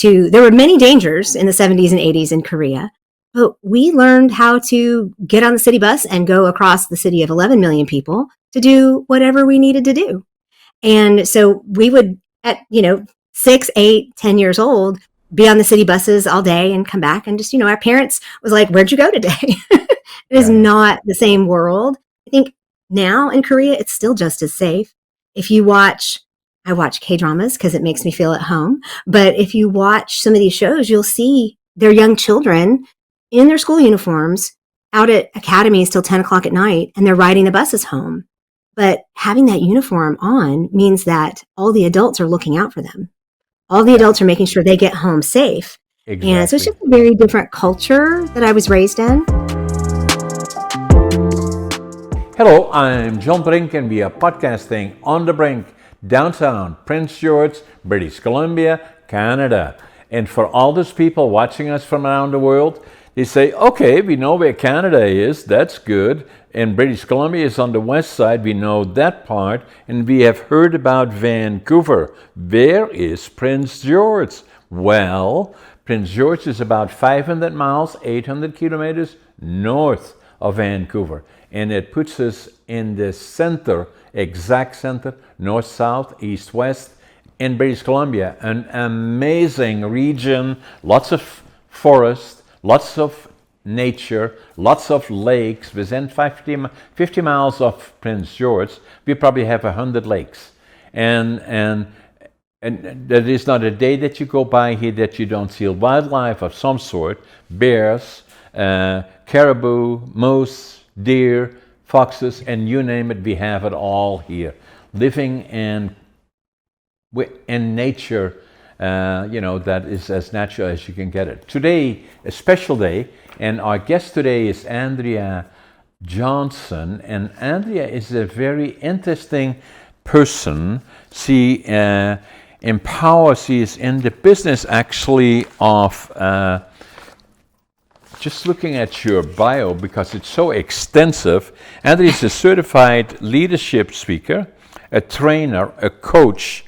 there were many dangers in the 70s and 80s in Korea, but we learned how to get on the city bus and go across the city of 11 million people to do whatever we needed to do. And so we would, at 6, 8, 10 years old, be on the city buses all day and come back, and just our parents was like, "Where'd you go today?" It is not the same world. I think now in Korea it's still just as safe. If you watch, I watch K-dramas because it makes me feel at home. But if you watch some of these shows, you'll see their young children in their school uniforms out at academies till 10 o'clock at night, and they're riding the buses home. But having that uniform on means that all the adults are looking out for them. All the adults are making sure they get home safe. Exactly. And so it's just a very different culture that I was raised in. Hello, I'm John Brink, and we are podcasting on the Brink, downtown Prince George, British Columbia, Canada. And for all those people watching us from around the world, they say, okay, we know where Canada is, that's good. And British Columbia is on the west side, we know that part. And we have heard about Vancouver. Where is Prince George? Well, Prince George is about 500 miles, 800 kilometers north of Vancouver. And it puts us in the center, exact center, north, south, east, west, in British Columbia. An amazing region, lots of forest, lots of nature, lots of lakes. Within 50 miles of Prince George, we probably have 100 lakes. And there is not a day that you go by here that you don't see wildlife of some sort, bears, caribou, moose, deer, foxes, and you name it, we have it all here. Living in nature, that is as natural as you can get it. Today, a special day, and our guest today is Andrea Johnson, and Andrea is a very interesting person. She empowers, she is in the business actually of just looking at your bio, because it's so extensive. Andrea is a certified leadership speaker, a trainer, a coach,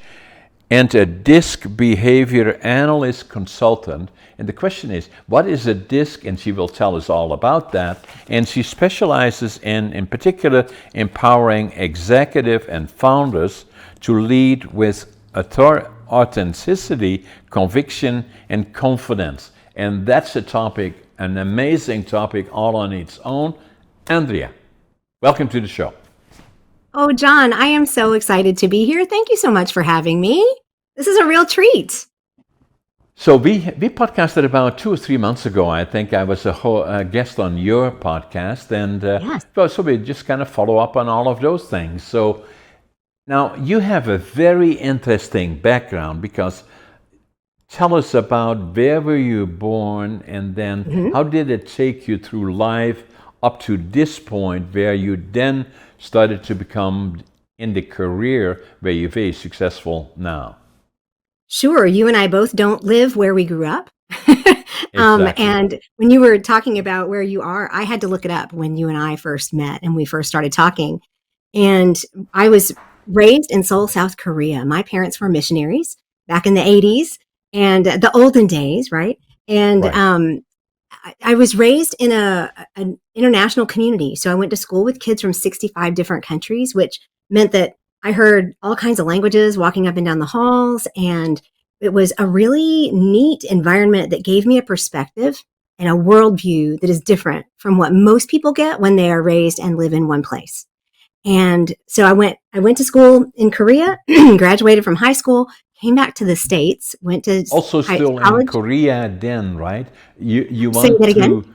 and a DISC behavior analyst consultant. And the question is, what is a DISC? And she will tell us all about that. And she specializes in particular, empowering executive and founders to lead with authenticity, conviction, and confidence. And that's a topic, an amazing topic all on its own. Andrea, welcome to the show. Oh, John, I am so excited to be here. Thank you so much for having me. This is a real treat. So we podcasted about 2 or 3 months ago. I think I was a guest on your podcast, and Yes. so we just kind of follow up on all of those things. So now you have a very interesting background, because tell us about where were you born, and then how did it take you through life up to this point where you then started to become in the career where you're very successful now? Sure. You and I both don't live where we grew up. Exactly. And when you were talking about where you are, I had to look it up when you and I first met and we first started talking. And I was raised in Seoul, South Korea. My parents were missionaries back in the 80s and the olden days, right? And Right. I was raised in an international community. So I went to school with kids from 65 different countries, which meant that I heard all kinds of languages walking up and down the halls. And it was a really neat environment that gave me a perspective and a worldview that is different from what most people get when they are raised and live in one place. And so I went to school in Korea, graduated from high school, came back to the States, went to Also still in college. Korea then, right? You Say went that again?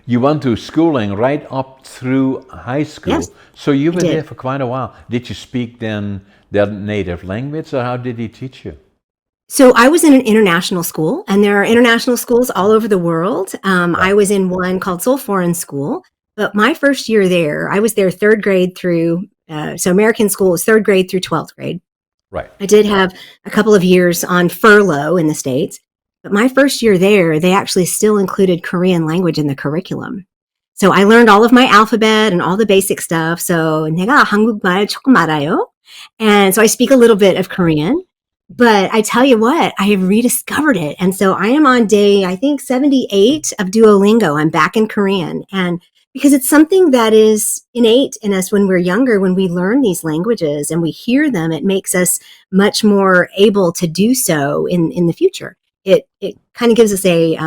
you went to schooling right up through high school. Yes, So you I were there did. for quite a while. Did you speak then their native language, or how did he teach you? So I was in an international school, and there are international schools all over the world. I Right. was in one called Seoul Foreign School, but my first year there, I was there third grade through, so American school was third grade through 12th grade. Right. I did have a couple of years on furlough in the States, but my first year there, they actually still included Korean language in the curriculum. So I learned all of my alphabet and all the basic stuff. So 내가 한국말 조금 알아요. And so I speak a little bit of Korean. But I tell you what, I have rediscovered it. And so I am on day, I think, 78 of Duolingo. I'm back in Korean. And because it's something that is innate in us when we're younger, when we learn these languages and we hear them, it makes us much more able to do so in the future. It kind of gives us a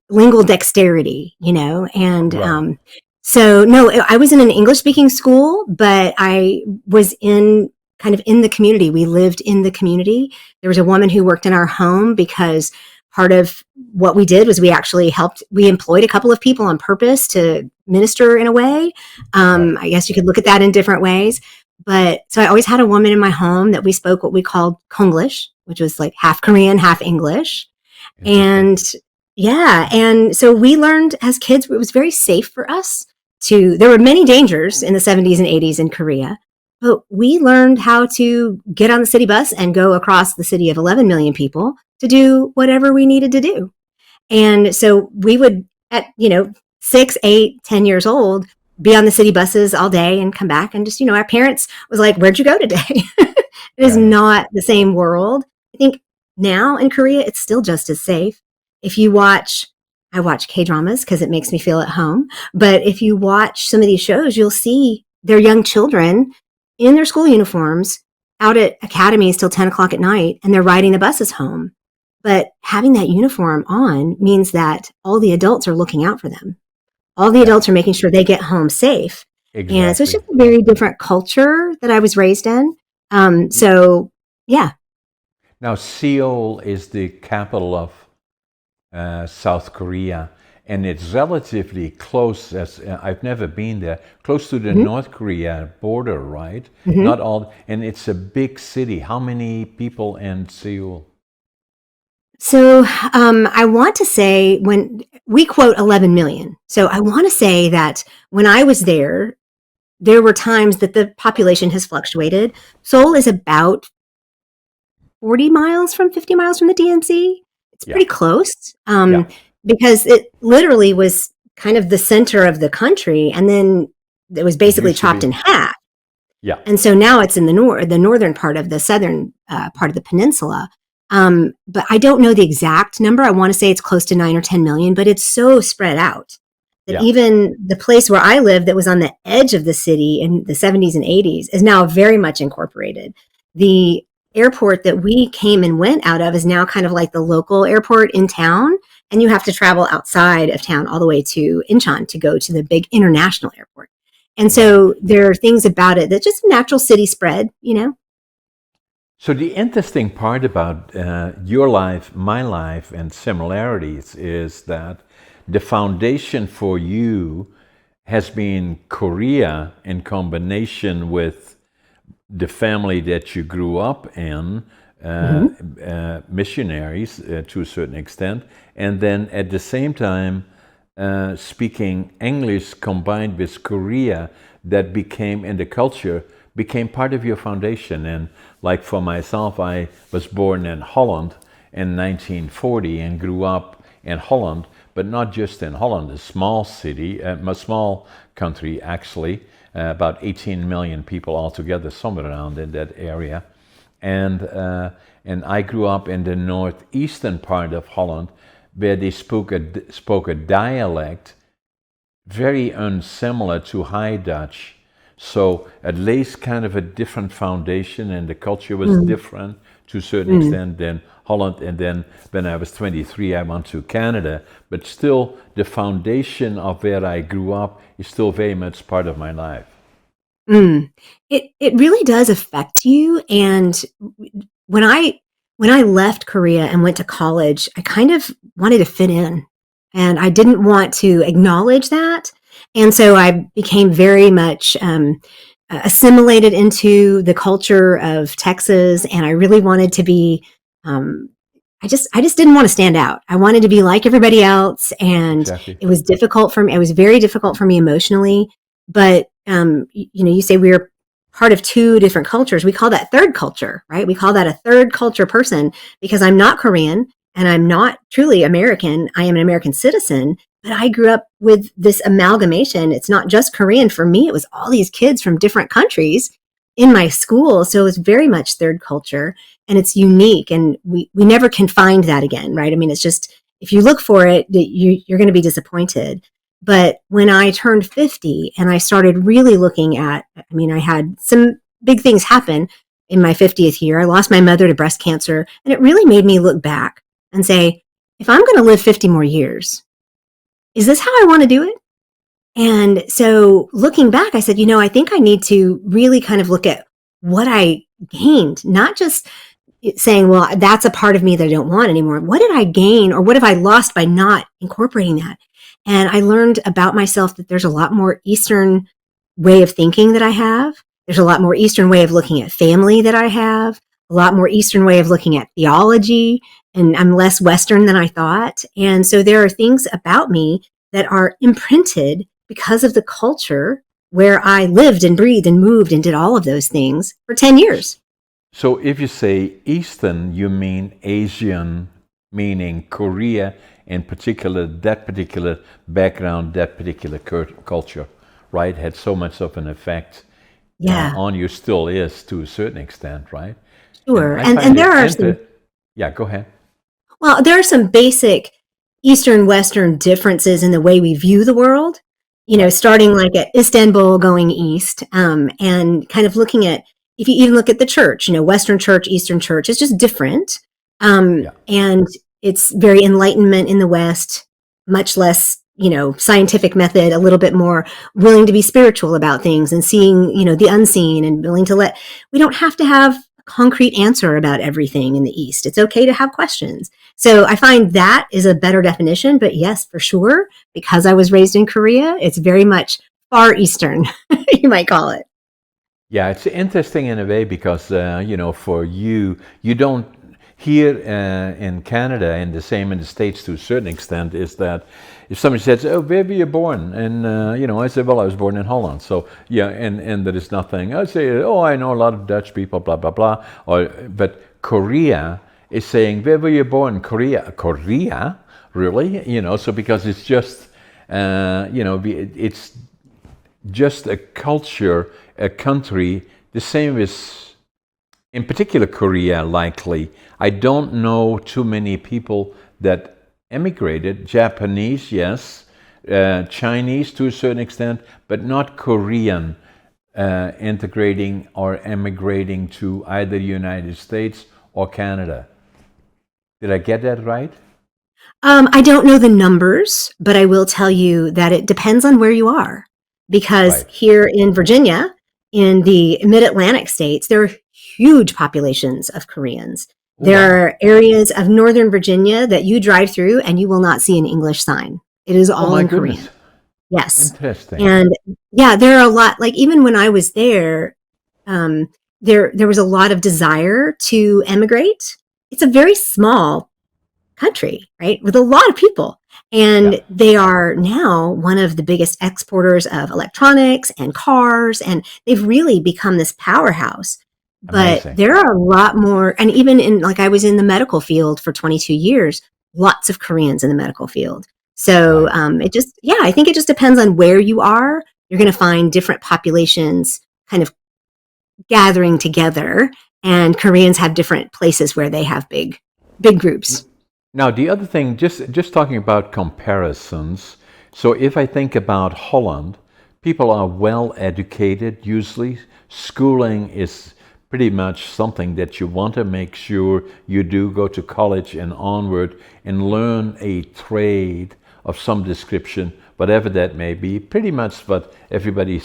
lingual dexterity, and Right. so no, I was in an English speaking school, but I was in kind of in the community. We lived in the community. There was a woman who worked in our home because part of what we did was we employed a couple of people on purpose to minister in a way. Right. I guess you could look at that in different ways. But so I always had a woman in my home that we spoke what we called Konglish, which was like half Korean, half English. Interesting. And yeah, and so we learned as kids, it was very safe for us there were many dangers in the 70s and 80s in Korea, but we learned how to get on the city bus and go across the city of 11 million people to do whatever we needed to do. And so we would, at, 6, 8, 10 years old, be on the city buses all day and come back. And just, our parents was like, where'd you go today? It is Yeah. Yeah. not the same world. I think now in Korea, it's still just as safe. If you watch, I watch K dramas because it makes me feel at home. But if you watch some of these shows, you'll see their young children in their school uniforms out at academies till 10 o'clock at night, and they're riding the buses home. But having that uniform on means that all the adults are looking out for them. All the Yeah. adults are making sure they get home safe. And so it's Exactly. just a very different culture that I was raised in. So, yeah. Now, Seoul is the capital of South Korea, and it's relatively close. As I've never been there, close to the hmm North Korea border, right? hmm Not all, and it's a big city. How many people in Seoul? So I want to say when we quote 11 million. So I want to say that when I was there were times that the population has fluctuated. Seoul is about 40 miles from 50 miles from the DMZ. It's Yeah, pretty close yeah. because it literally was kind of the center of the country. And then it was It basically used to chopped be. in half. Yeah, And so now it's in the northern part of the southern part of the peninsula. But I don't know the exact number. I want to say it's close to 9 or 10 million, but it's so spread out that yeah, even the place where I live that was on the edge of the city in the 70s and 80s is now very much incorporated. The airport that we came and went out of is now kind of like the local airport in town. And you have to travel outside of town all the way to Incheon to go to the big international airport. And right. so there are things about it that just natural city spread. So the interesting part about your life, my life, and similarities is that the foundation for you has been Korea in combination with the family that you grew up in, hmm missionaries to a certain extent, and then at the same time speaking English combined with Korea that became in the culture became part of your foundation. And like for myself, I was born in Holland in 1940 and grew up in Holland, but not just in Holland, a small city, a small country actually, about 18 million people altogether, somewhere around in that area. And I grew up in the northeastern part of Holland, where they spoke a dialect very unsimilar to High Dutch. So it lays kind of a different foundation, and the culture was mm different to a certain mm. extent than Holland. And then when I was 23, I went to Canada. But still, the foundation of where I grew up is still very much part of my life. Mm. It really does affect you. And when I when I left Korea and went to college, I kind of wanted to fit in, and I didn't want to acknowledge that. And so I became very much assimilated into the culture of Texas, and I really wanted to be. Um, I just didn't want to stand out. I wanted to be like everybody else, and Exactly. it was difficult for me. It was very difficult for me emotionally. But you say we're part of two different cultures. We call that third culture, right? We call that a third culture person because I'm not Korean and I'm not truly American. I am an American citizen, but I grew up with this amalgamation. It's not just Korean for me. It was all these kids from different countries in my school. So it was very much third culture, and it's unique, and we never can find that again, right? I mean, it's just, if you look for it, you're going to be disappointed. But when I turned 50 and I started really looking at, I mean, I had some big things happen in my 50th year. I lost my mother to breast cancer, and it really made me look back and say, if I'm going to live 50 more years, is this how I want to do it? And so looking back, I said, I think I need to really kind of look at what I gained, not just saying, well, that's a part of me that I don't want anymore. What did I gain, or what have I lost by not incorporating that? And I learned about myself that there's a lot more Eastern way of thinking that I have. There's a lot more Eastern way of looking at family that I have, a lot more Eastern way of looking at theology, and I'm less Western than I thought. And so there are things about me that are imprinted because of the culture where I lived and breathed and moved and did all of those things for 10 years. So if you say Eastern, you mean Asian, meaning Korea in particular, that particular background, that particular culture, right, had so much of an effect on you, still is to a certain extent, right? Sure. And there are some... Yeah, go ahead. Well, there are some basic Eastern-Western differences in the way we view the world, starting like at Istanbul going east, and kind of looking at, if you even look at the church, Western church, Eastern church, it's just different. And it's very Enlightenment in the West, much less, scientific method, a little bit more willing to be spiritual about things and seeing, the unseen, and willing to we don't have to have a concrete answer about everything in the East. It's okay to have questions. So I find that is a better definition, but yes, for sure, because I was raised in Korea, it's very much Far Eastern, you might call it. Yeah, it's interesting in a way because, for you don't, here in Canada, and the same in the States to a certain extent, is that if somebody says, oh, where were you born? And, I said, well, I was born in Holland. So, yeah, and there is nothing. I say, oh, I know a lot of Dutch people, blah, blah, blah. But Korea is saying, where were you born? Korea, really? So because it's just, it's just a culture, a country, the same as, in particular, Korea, likely. I don't know too many people that emigrated. Japanese, yes. Chinese to a certain extent, but not Korean integrating or emigrating to either the United States or Canada. Did I get that right? I don't know the numbers, but I will tell you that it depends on where you are. Because here in Virginia, in the mid-Atlantic states, there are huge populations of Koreans. There are areas of Northern Virginia that you drive through and you will not see an English sign. It is all in Korean. Yes. Interesting. And yeah, there are a lot, like even when I was there, there was a lot of desire to emigrate. It's a very small country, right? With a lot of people. And they are now one of the biggest exporters of electronics and cars, and they've really become this powerhouse. But Amazing. There are a lot more, and even in, like, I was in the medical field for 22 years, lots of Koreans in the medical field. So I think it just depends on where you are. You're going to find different populations kind of gathering together, and Koreans have different places where they have big groups. Now, the other thing, just talking about comparisons, so if I think about Holland, people are well educated usually. Schooling is pretty much something that you want to make sure you do, go to college and onward and learn a trade of some description, whatever that may be, pretty much what everybody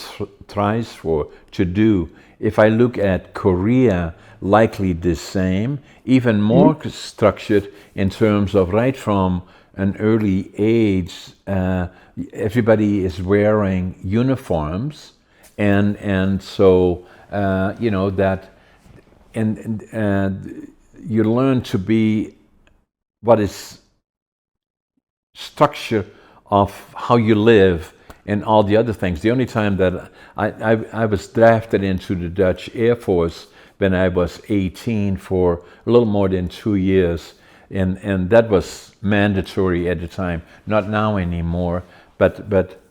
tries to do. If I look at Korea, likely the same, even more structured in terms of right from an early age, everybody is wearing uniforms, and so that, and you learn to be what is structure of how you live and all the other things. The only time that I was drafted into the Dutch Air Force when I was 18 for a little more than 2 years, and that was mandatory at the time, not now anymore, but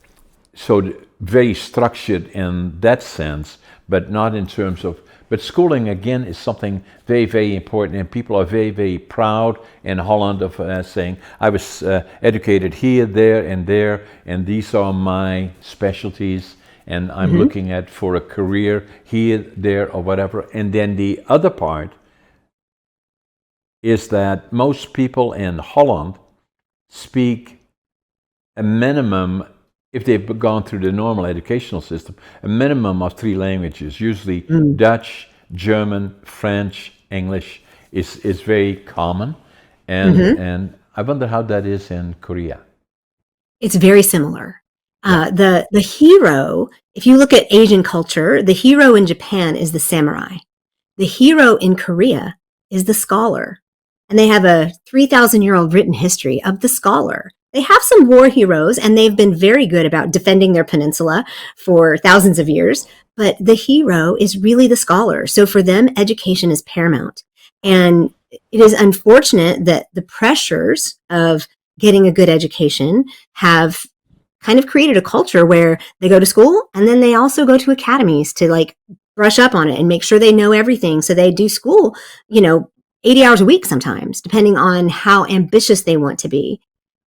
so very structured in that sense, but not in terms of. But schooling again is something very, very important, and people are very, very proud in Holland of saying, "I was educated here, there, and these are my specialties, and I'm looking at for a career here, there, or whatever." And then the other part is that most people in Holland speak a minimum, if they've gone through the normal educational system, a minimum of 3 languages. Usually Dutch, German, French, English is very common. And I wonder how that is in Korea. It's very similar. The hero, if you look at Asian culture, the hero in Japan is the samurai. The hero in Korea is the scholar. And they have a 3,000-year-old written history of the scholar. They have some war heroes, and they've been very good about defending their peninsula for thousands of years. But the hero is really the scholar. So for them, education is paramount. And it is unfortunate that the pressures of getting a good education have kind of created a culture where they go to school and then they also go to academies to like brush up on it and make sure they know everything. So they do school, 80 hours a week sometimes, depending on how ambitious they want to be.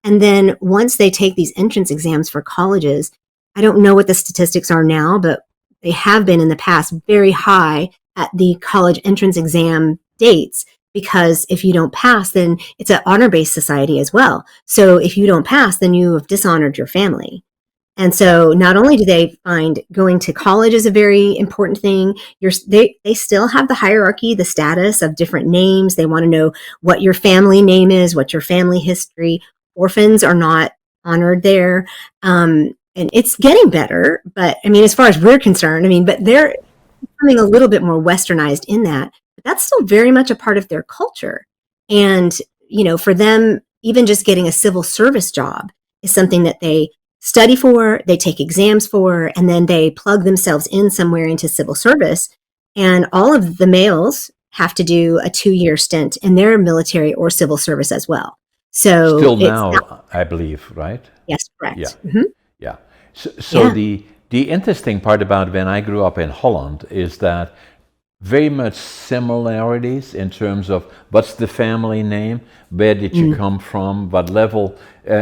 And then once they take these entrance exams for colleges, I don't know what the statistics are now, but they have been in the past very high at the college entrance exam dates, because if you don't pass, then it's an honor-based society as well. So if you don't pass, then you have dishonored your family. And so not only do they find going to college is a very important thing, they still have the hierarchy, the status of different names. They want to know what your family name is, what your family history. Orphans are not honored there. And it's getting better. But I mean, as far as we're concerned, but they're becoming a little bit more westernized in that. But that's still very much a part of their culture. And, for them, even just getting a civil service job is something that they study for, they take exams for, and then they plug themselves in somewhere into civil service. And all of the males have to do a 2-year stint in their military or civil service as well. So still now, I believe, right? Yes, correct. Yeah. Mm-hmm. Yeah. So the interesting part about when I grew up in Holland is that very much similarities in terms of what's the family name, where did you come from, what level,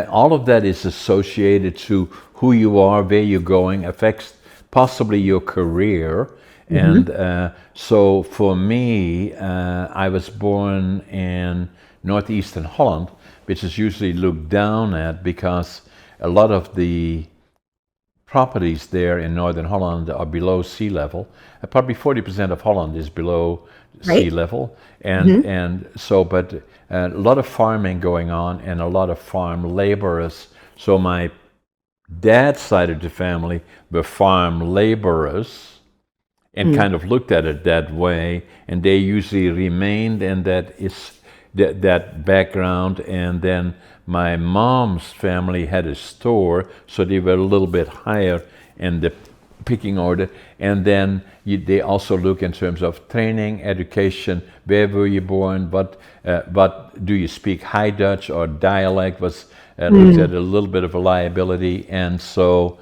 all of that is associated to who you are, where you're going, affects possibly your career. And so for me, I was born in northeastern Holland, which is usually looked down at because a lot of the properties there in northern Holland are below sea level. Probably 40% of Holland is below sea level. And so, but a lot of farming going on and a lot of farm laborers. So my dad's side of the family were farm laborers and kind of looked at it that way. And they usually remained in that background. And then my mom's family had a store, so they were a little bit higher in the picking order. And then they also look in terms of training, education, where were you born, what do you speak High Dutch or dialect was looked at a little bit of a liability. And so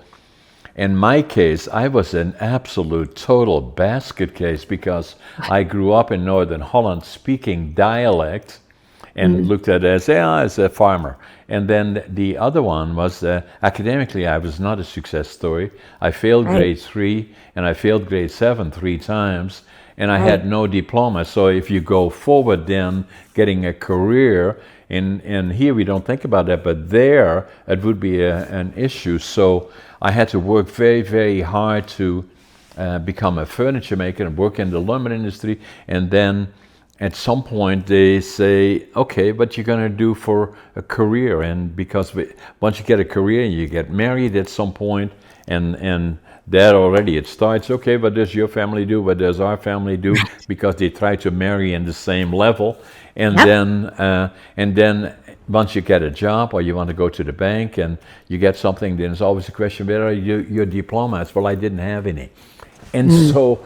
in my case, I was an absolute total basket case because I grew up in northern Holland speaking dialect and looked at it as a farmer. And then the other one was academically, I was not a success story. I failed grade 3 and I failed grade 7 3 times, and I had no diploma. So if you go forward then getting a career, and here we don't think about that, but there it would be an issue. So I had to work very, very hard to become a furniture maker and work in the lumber industry. And then at some point they say, okay, what you going to do for a career? And because once you get a career, you get married at some point, and that already it starts, okay, what does your family do? What does our family do? Because they try to marry in the same level. And then once you get a job or you want to go to the bank and you get something, then it's always a question, where are your diplomas? Well, I didn't have any. And so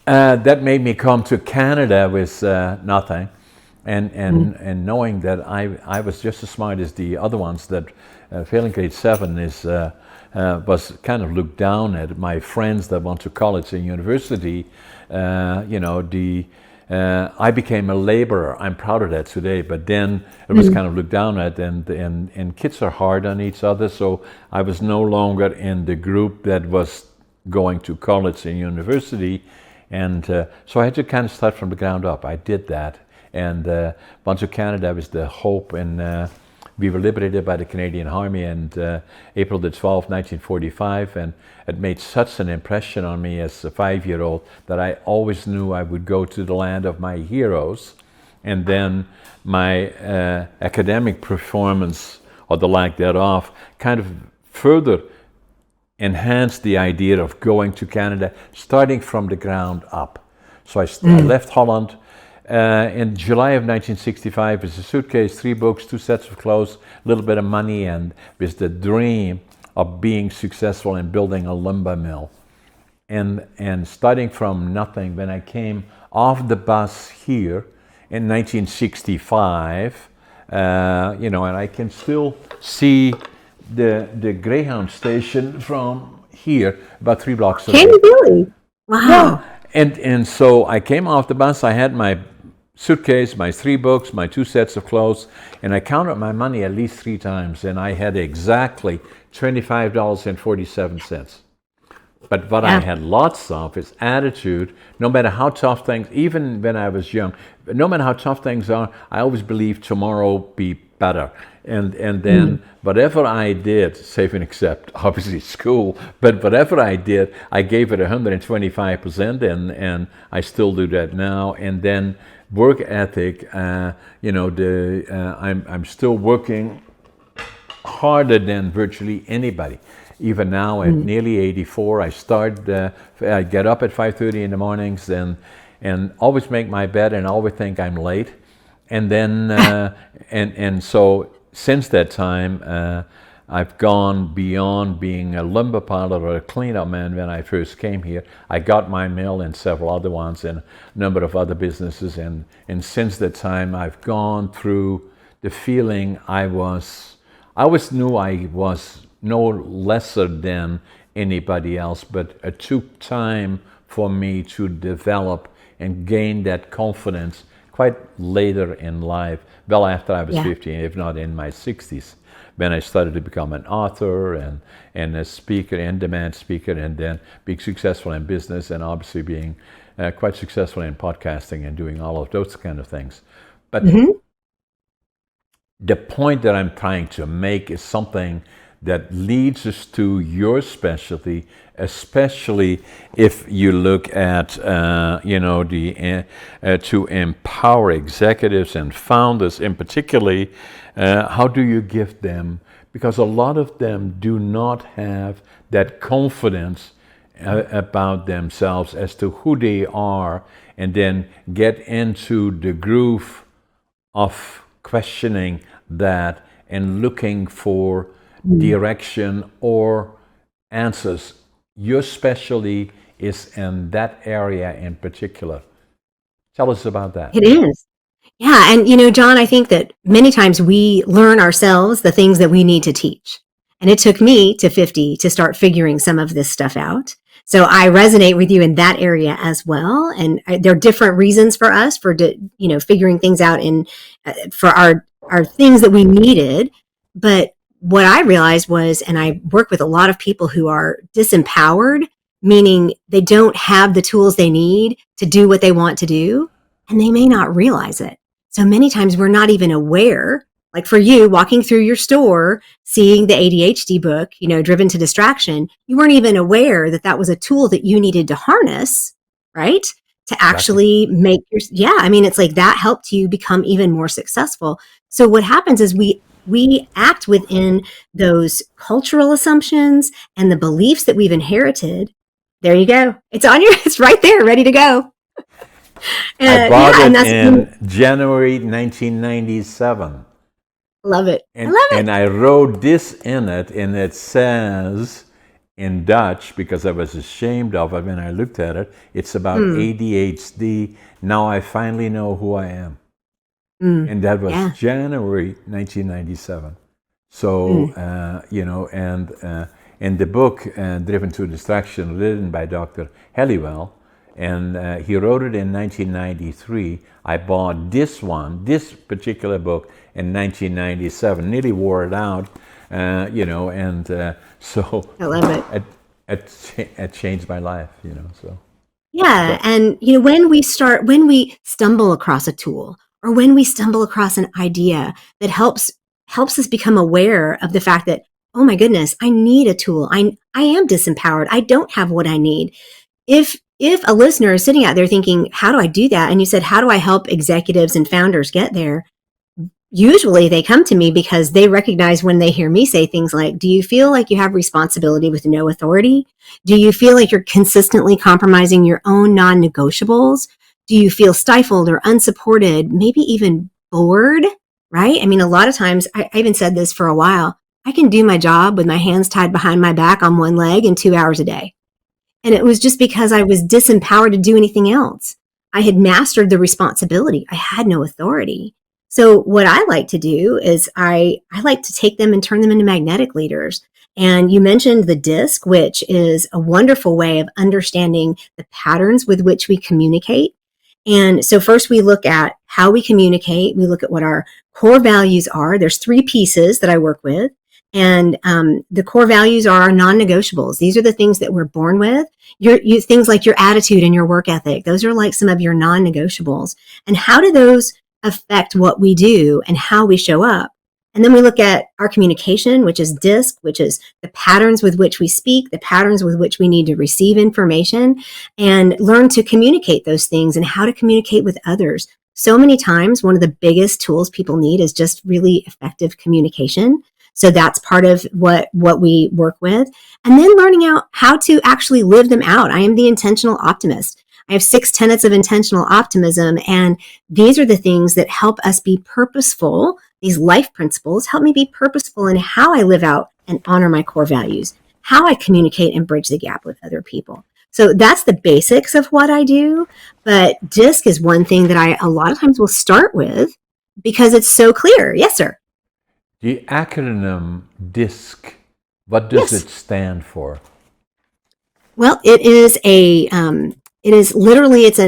that made me come to Canada with nothing. and knowing that I was just as smart as the other ones, that failing grade 7 is was kind of looked down at. My friends that went to college and university, I became a laborer. I'm proud of that today, but then it was kind of looked down at, and kids are hard on each other, so I was no longer in the group that was going to college and university, and so I had to kind of start from the ground up. I did that, and once to Canada was the hope, and we were liberated by the Canadian Army on April the 12th, 1945, and it made such an impression on me as a 5-year-old that I always knew I would go to the land of my heroes. And then my academic performance, or the lack thereof, kind of further enhanced the idea of going to Canada, starting from the ground up. So I left Holland in July of 1965 with a suitcase, 3 books, 2 sets of clothes, a little bit of money, and with the dream of being successful in building a lumber mill. And starting from nothing, when I came off the bus here in 1965, and I can still see the Greyhound station from here, about 3 blocks away. Can you really? Wow. Yeah. And so I came off the bus, I had my suitcase, my 3 books, my 2 sets of clothes, and I counted my money at least 3 times, and I had exactly $25.47. But what I had lots of is attitude. No matter how tough things, even when I was young, no matter how tough things are, I always believed tomorrow be better. And then whatever I did, save and except obviously school, but whatever I did, I gave it 125%, and I still do that now. And then work ethic, I'm still working harder than virtually anybody. Even now at nearly 84, I get up at 5:30 in the mornings and always make my bed and always think I'm late. And then, and so since that time, I've gone beyond being a lumber piler or a cleanup man when I first came here. I got my mill and several other ones and a number of other businesses. And since that time, I've gone through the feeling I always knew I was no lesser than anybody else, but it took time for me to develop and gain that confidence quite later in life, well after I was 50, if not in my 60s, when I started to become an author and a speaker, in-demand speaker, and then being successful in business, and obviously being quite successful in podcasting and doing all of those kind of things. But the point that I'm trying to make is something that leads us to your specialty, especially if you look at, to empower executives and founders in particularly. How do you give them? Because a lot of them do not have that confidence about themselves as to who they are, and then get into the groove of questioning that and looking for direction or answers. Your specialty is in that area in particular. Tell us about that. It is. Yeah. And, John, I think that many times we learn ourselves the things that we need to teach. And it took me to 50 to start figuring some of this stuff out. So I resonate with you in that area as well. And there are different reasons for us for, figuring things out for our things that we needed. But what I realized was, and I work with a lot of people who are disempowered, meaning they don't have the tools they need to do what they want to do, and they may not realize it. So many times we're not even aware, like for you, walking through your store, seeing the ADHD book, Driven to Distraction, you weren't even aware that that was a tool that you needed to harness, right? To actually make it's like that helped you become even more successful. So what happens is we act within those cultural assumptions and the beliefs that we've inherited. There you go. It's right there, ready to go. I bought it in January 1997. Love it. I love it. And I wrote this in it, and it says in Dutch, because I was ashamed of it when I looked at it, it's about ADHD. Now I finally know who I am. Mm. and that was Yeah. January 1997. So, Mm. and in the book, Driven to Distraction, written by Dr. Helwell, and he wrote it in 1993. I bought this particular book in 1997, nearly wore it out, so I love it. it changed my life, so. Yeah. So, And, when we stumble across a tool or when we stumble across an idea that helps us become aware of the fact that, oh my goodness, I need a tool. I am disempowered. I don't have what I need. If a listener is sitting out there thinking, how do I do that? And you said, how do I help executives and founders get there? Usually they come to me because they recognize when they hear me say things like, do you feel like you have responsibility with no authority? Do you feel like you're consistently compromising your own non-negotiables? Do you feel stifled or unsupported, maybe even bored? Right? I mean, a lot of times, I even said this for a while, I can do my job with my hands tied behind my back on one leg in 2 hours a day. And it was just because I was disempowered to do anything else. I had mastered the responsibility. I had no authority. So what I like to do is I like to take them and turn them into magnetic leaders. And you mentioned the disc, which is a wonderful way of understanding the patterns with which we communicate. And so first we look at how we communicate. We look at what our core values are. There's 3 pieces that I work with. And the core values are our non-negotiables. These are the things that we're born with. Things like your attitude and your work ethic. Those are like some of your non-negotiables. And how do those affect what we do and how we show up? And then we look at our communication, which is DISC, which is the patterns with which we speak, the patterns with which we need to receive information, and learn to communicate those things and how to communicate with others. So many times, one of the biggest tools people need is just really effective communication. So that's part of what we work with. And then learning out how to actually live them out. I am the intentional optimist. I have 6 tenets of intentional optimism. And these are the things that help us be purposeful. These life principles help me be purposeful in how I live out and honor my core values, how I communicate and bridge the gap with other people. So that's the basics of what I do. But DISC is one thing that I a lot of times will start with because it's so clear. Yes, sir. the acronym DISC, what does Yes. it stand for? Well, it is literally, it's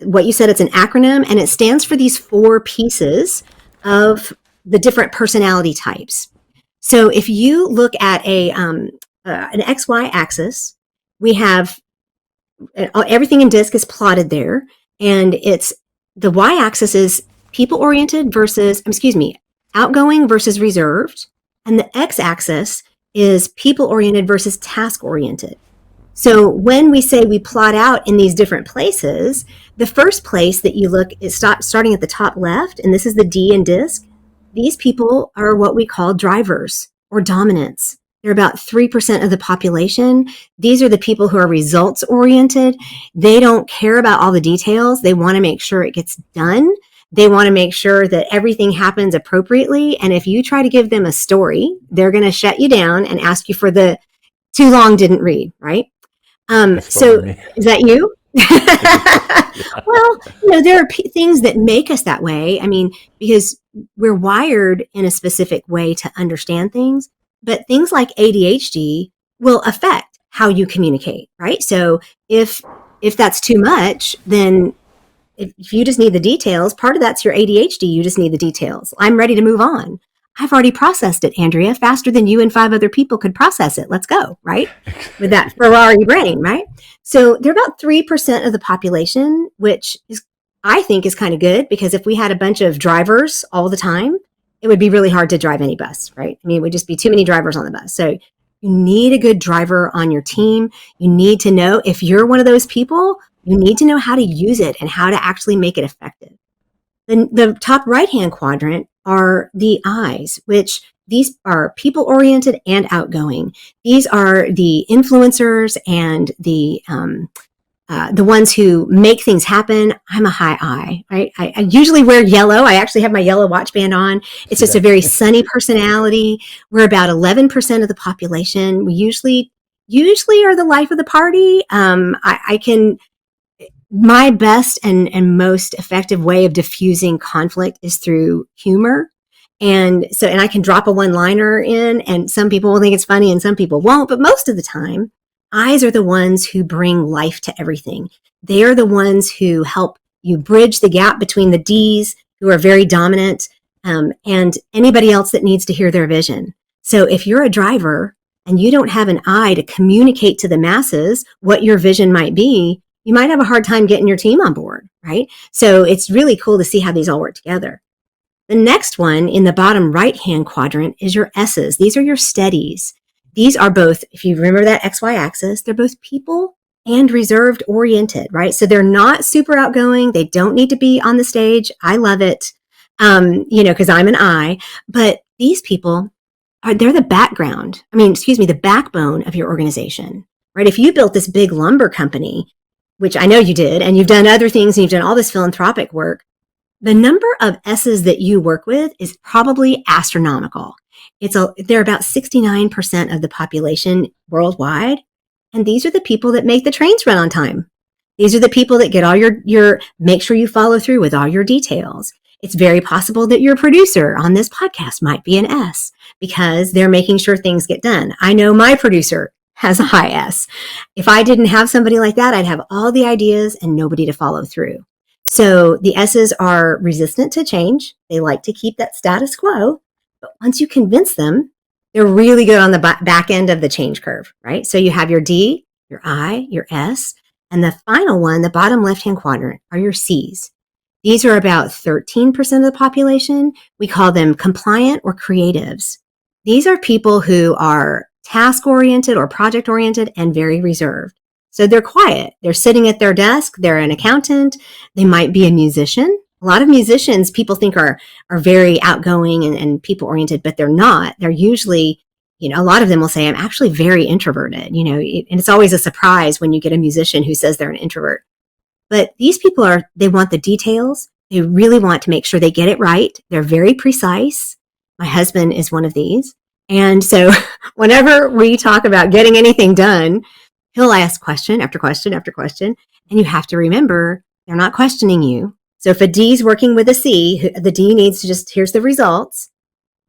what you said, it's an acronym, and it stands for these 4 pieces of the different personality types. So if you look at an XY axis, we have everything in DISC is plotted there, and it's the Y axis is people oriented versus, outgoing versus reserved, and the X axis is people oriented versus task oriented. So when we say we plot out in these different places, the first place that you look is starting at the top left, and this is the D in DISC. These people are what we call drivers or dominants. They're about 3% of the population. These are the people who are results oriented. They don't care about all the details. They want to make sure it gets done. They want to make sure that everything happens appropriately. And if you try to give them a story, they're going to shut you down and ask you for the too long didn't read, right? So me. is that you? Yeah. Well, there are things that make us that way. I mean, because we're wired in a specific way to understand things, but things like ADHD will affect how you communicate, right? So if that's too much, then if you just need the details, part of that's your ADHD. You just need the details. I'm ready to move on. I've already processed it, Andrea, faster than you and 5 other people could process it. Let's go, right? With that Ferrari brain, right? So they're about 3% of the population, which is, I think, is kind of good, because if we had a bunch of drivers all the time, it would be really hard to drive any bus, right? I mean, it would just be too many drivers on the bus. So you need a good driver on your team. You need to know, if you're one of those people, you need to know how to use it and how to actually make it effective. The top right-hand quadrant are the I's, which these are people-oriented and outgoing. These are the influencers and the ones who make things happen. I'm a high I, right? I usually wear yellow. I actually have my yellow watch band on. It's just a very sunny personality. We're about 11% of the population. We usually are the life of the party. I can my best and most effective way of diffusing conflict is through humor. And I can drop a one-liner in, and some people will think it's funny and some people won't, but most of the time, I's are the ones who bring life to everything. They are the ones who help you bridge the gap between the D's, who are very dominant, and anybody else that needs to hear their vision. So if you're a driver and you don't have an I to communicate to the masses what your vision might be, you might have a hard time getting your team on board, right? So it's really cool to see how these all work together. The next one in the bottom right-hand quadrant is your S's. These are your steadies. These are both, if you remember that XY axis, they're both people and reserved oriented, right? So they're not super outgoing. They don't need to be on the stage. I love it, because I'm an I. But these people they're the the backbone of your organization, right? If you built this big lumber company, which I know you did, and you've done other things and you've done all this philanthropic work, the number of S's that you work with is probably astronomical. They're about 69% of the population worldwide. And these are the people that make the trains run on time. These are the people that get all your make sure you follow through with all your details. It's very possible that your producer on this podcast might be an S because they're making sure things get done. I know my producer has a high S. If I didn't have somebody like that, I'd have all the ideas and nobody to follow through. So the S's are resistant to change. They like to keep that status quo. But once you convince them, they're really good on the back end of the change curve, right? So you have your D, your I, your S, and the final one, the bottom left-hand quadrant, are your C's. These are about 13% of the population. We call them compliant or creatives. These are people who are task-oriented or project-oriented and very reserved. So they're quiet. They're sitting at their desk. They're an accountant. They might be a musician. A lot of musicians people think are very outgoing and people-oriented, but they're not. They're usually, a lot of them will say, I'm actually very introverted, and it's always a surprise when you get a musician who says they're an introvert. But these people they want the details. They really want to make sure they get it right. They're very precise. My husband is one of these. And so whenever we talk about getting anything done, he'll ask question after question after question. And you have to remember, they're not questioning you. So if a D is working with a C, the D needs to here's the results.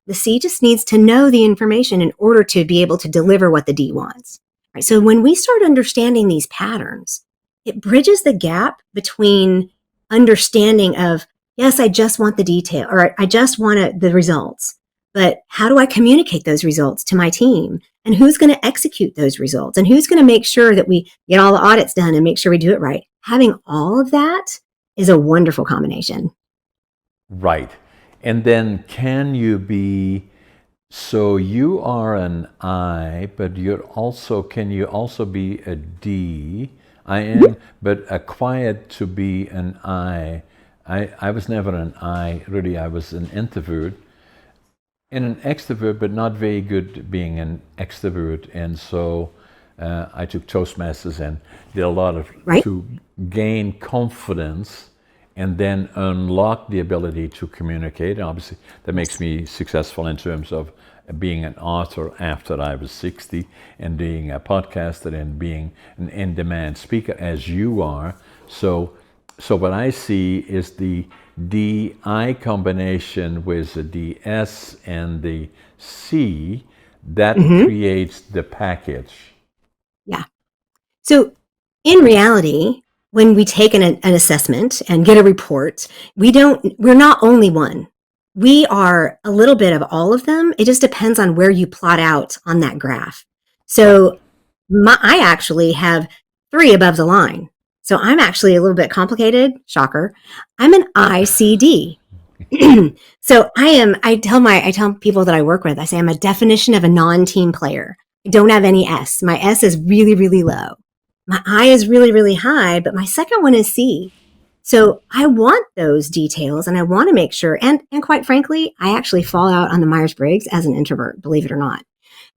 The C just needs to know the information in order to be able to deliver what the D wants. Right? So when we start understanding these patterns, it bridges the gap between understanding of, yes, I just want the detail, or I just want the results. But how do I communicate those results to my team? And who's going to execute those results? And who's going to make sure that we get all the audits done and make sure we do it right? Having all of that is a wonderful combination. Right. And then can you are an I, but can you also be a D? I am, but acquired to be an I. I was never an I, really. I was an introvert and an extrovert, but not very good at being an extrovert. And so I took Toastmasters and did a lot to gain confidence and then unlock the ability to communicate. And obviously, that makes me successful in terms of being an author after I was 60 and being a podcaster and being an in-demand speaker as you are. So what I see is the DI combination with the DS and the C that creates the package. Yeah. So in reality, when we take an assessment and get a report, we're not only one. We are a little bit of all of them. It just depends on where you plot out on that graph. So I actually have 3 above the line. So I'm actually a little bit complicated. Shocker. I'm an ICD. So I tell people that I work with, I say I'm a definition of a non-team player. I don't have any S. My S is really, really low. My I is really, really high, but my second one is C. So I want those details and I want to make sure, and quite frankly, I actually fall out on the Myers-Briggs as an introvert, believe it or not,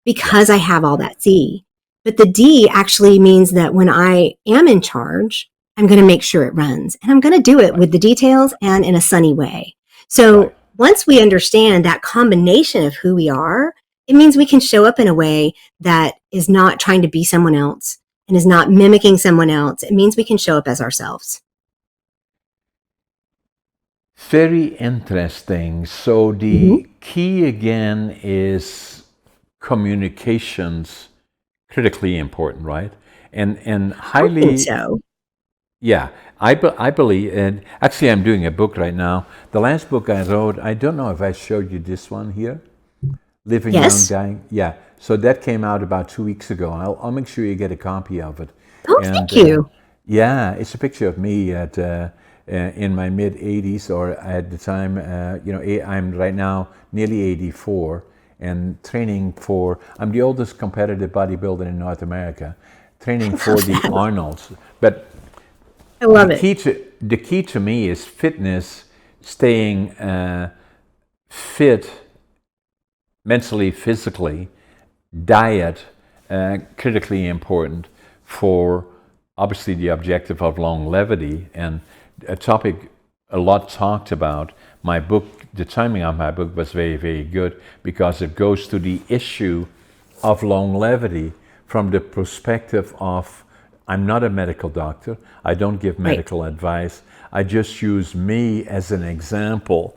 because I have all that C. But the D actually means that when I am in charge, I'm going to make sure it runs. And I'm going to do it with the details and in a sunny way. So once we understand that combination of who we are, it means we can show up in a way that is not trying to be someone else and is not mimicking someone else, it means we can show up as ourselves. Very interesting. So the key again is communications, critically important, right? And I think highly, so. yeah. I believe, and actually, I'm doing a book right now. The last book I wrote, I don't know if I showed you this one here, Living Young, Yes. Dying. Yeah. So that came out about 2 weeks ago. I'll make sure you get a copy of it. Oh, And thank you. yeah, it's a picture of me in my mid 80s, or at the time, I'm right now nearly 84 and training for, I'm the oldest competitive bodybuilder in North America, training for the Arnolds. But I love it. the key to me is fitness, staying fit mentally, physically, diet, critically important for obviously the objective of longevity, and a topic a lot talked about. My book, the timing of my book was very, very good because it goes to the issue of longevity from the perspective of, I'm not a medical doctor. I don't give Right. medical advice. I just use me as an example,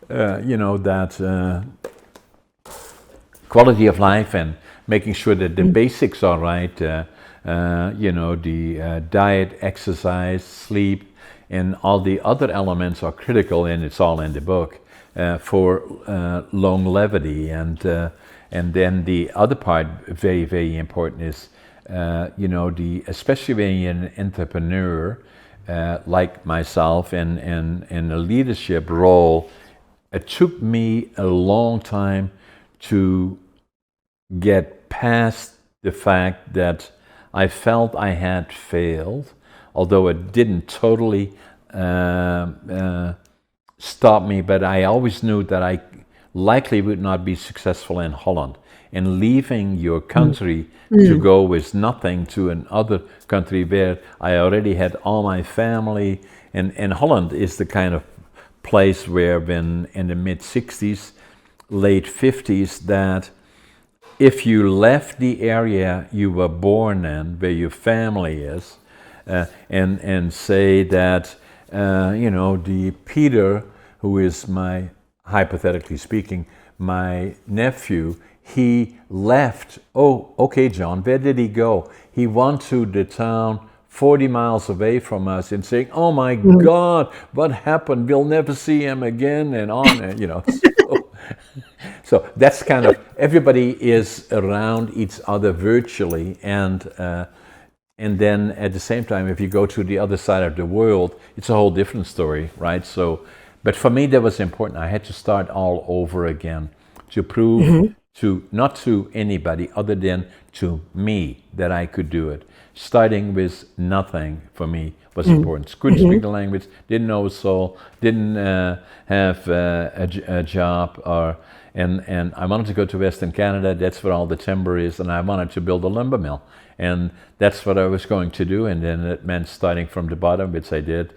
that quality of life and making sure that the basics are right, the diet, exercise, sleep, and all the other elements are critical, and it's all in the book for longevity. And then the other part, very, very important, is especially when you're an entrepreneur like myself in a leadership role. It took me a long time to get past the fact that I felt I had failed, although it didn't totally stop me, but I always knew that I likely would not be successful in Holland. And leaving your country to go with nothing to another country where I already had all my family, and Holland is the kind of place where when in the mid 60s, late 50s, that if you left the area you were born in, where your family is, and say that, the Peter, who is my, hypothetically speaking, my nephew, he left. Oh, okay, John, where did he go? He went to the town 40 miles away from us and saying, oh my God, what happened? We'll never see him again, and on, So that's kind of, everybody is around each other virtually, and then at the same time, if you go to the other side of the world, it's a whole different story, right? So, but for me, that was important. I had to start all over again to prove to, not to anybody other than to me, that I could do it. Starting with nothing for me was important. Couldn't speak the language, didn't know Seoul, didn't have a job, and I wanted to go to Western Canada. That's where all the timber is, and I wanted to build a lumber mill, and that's what I was going to do. And then it meant starting from the bottom, which I did.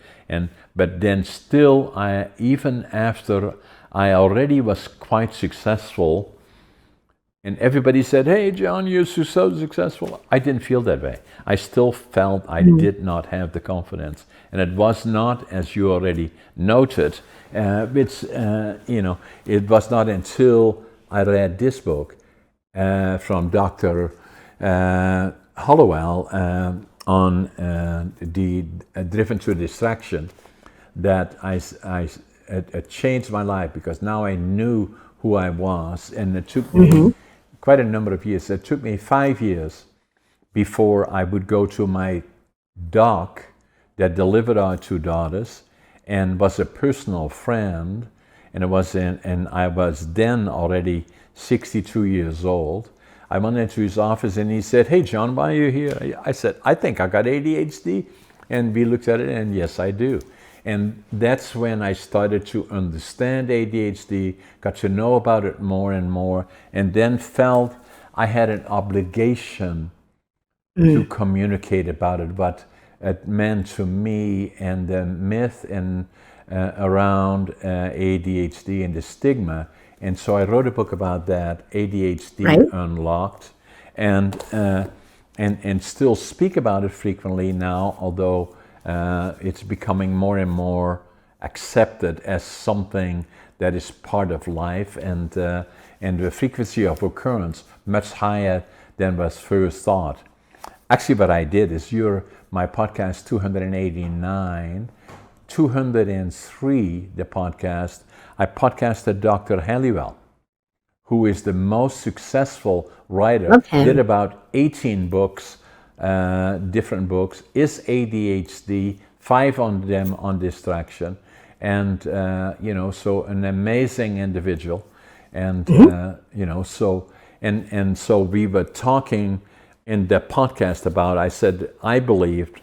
But then still, even after I already was quite successful, and everybody said, hey, John, you're so successful, I didn't feel that way. I still felt I did not have the confidence. And it was not, as you already noted, it was not until I read this book from Dr. Hallowell on the Driven to Distraction that it changed my life, because now I knew who I was, and it took me quite a number of years. It took me 5 years before I would go to my doc that delivered our 2 daughters and was a personal friend, and I was then already 62 years old. I went into his office and he said, hey John, why are you here? I said, I think I got ADHD. And we looked at it, and yes, I do. And that's when I started to understand ADHD, got to know about it more and more, and then felt I had an obligation to communicate about it, what it meant to me, and the myth around ADHD and the stigma. And so I wrote a book about that, ADHD Right. Unlocked. And and still speak about it frequently now, although it's becoming more and more accepted as something that is part of life, and the frequency of occurrence much higher than was first thought. Actually, what I did is my podcast 289, 203, the podcast, I podcasted Dr. Helwell, who is the most successful writer, did about 18 books, different books, is ADHD, 5 on them on distraction, and so an amazing individual, and so we were talking in the podcast about, I said, I believed,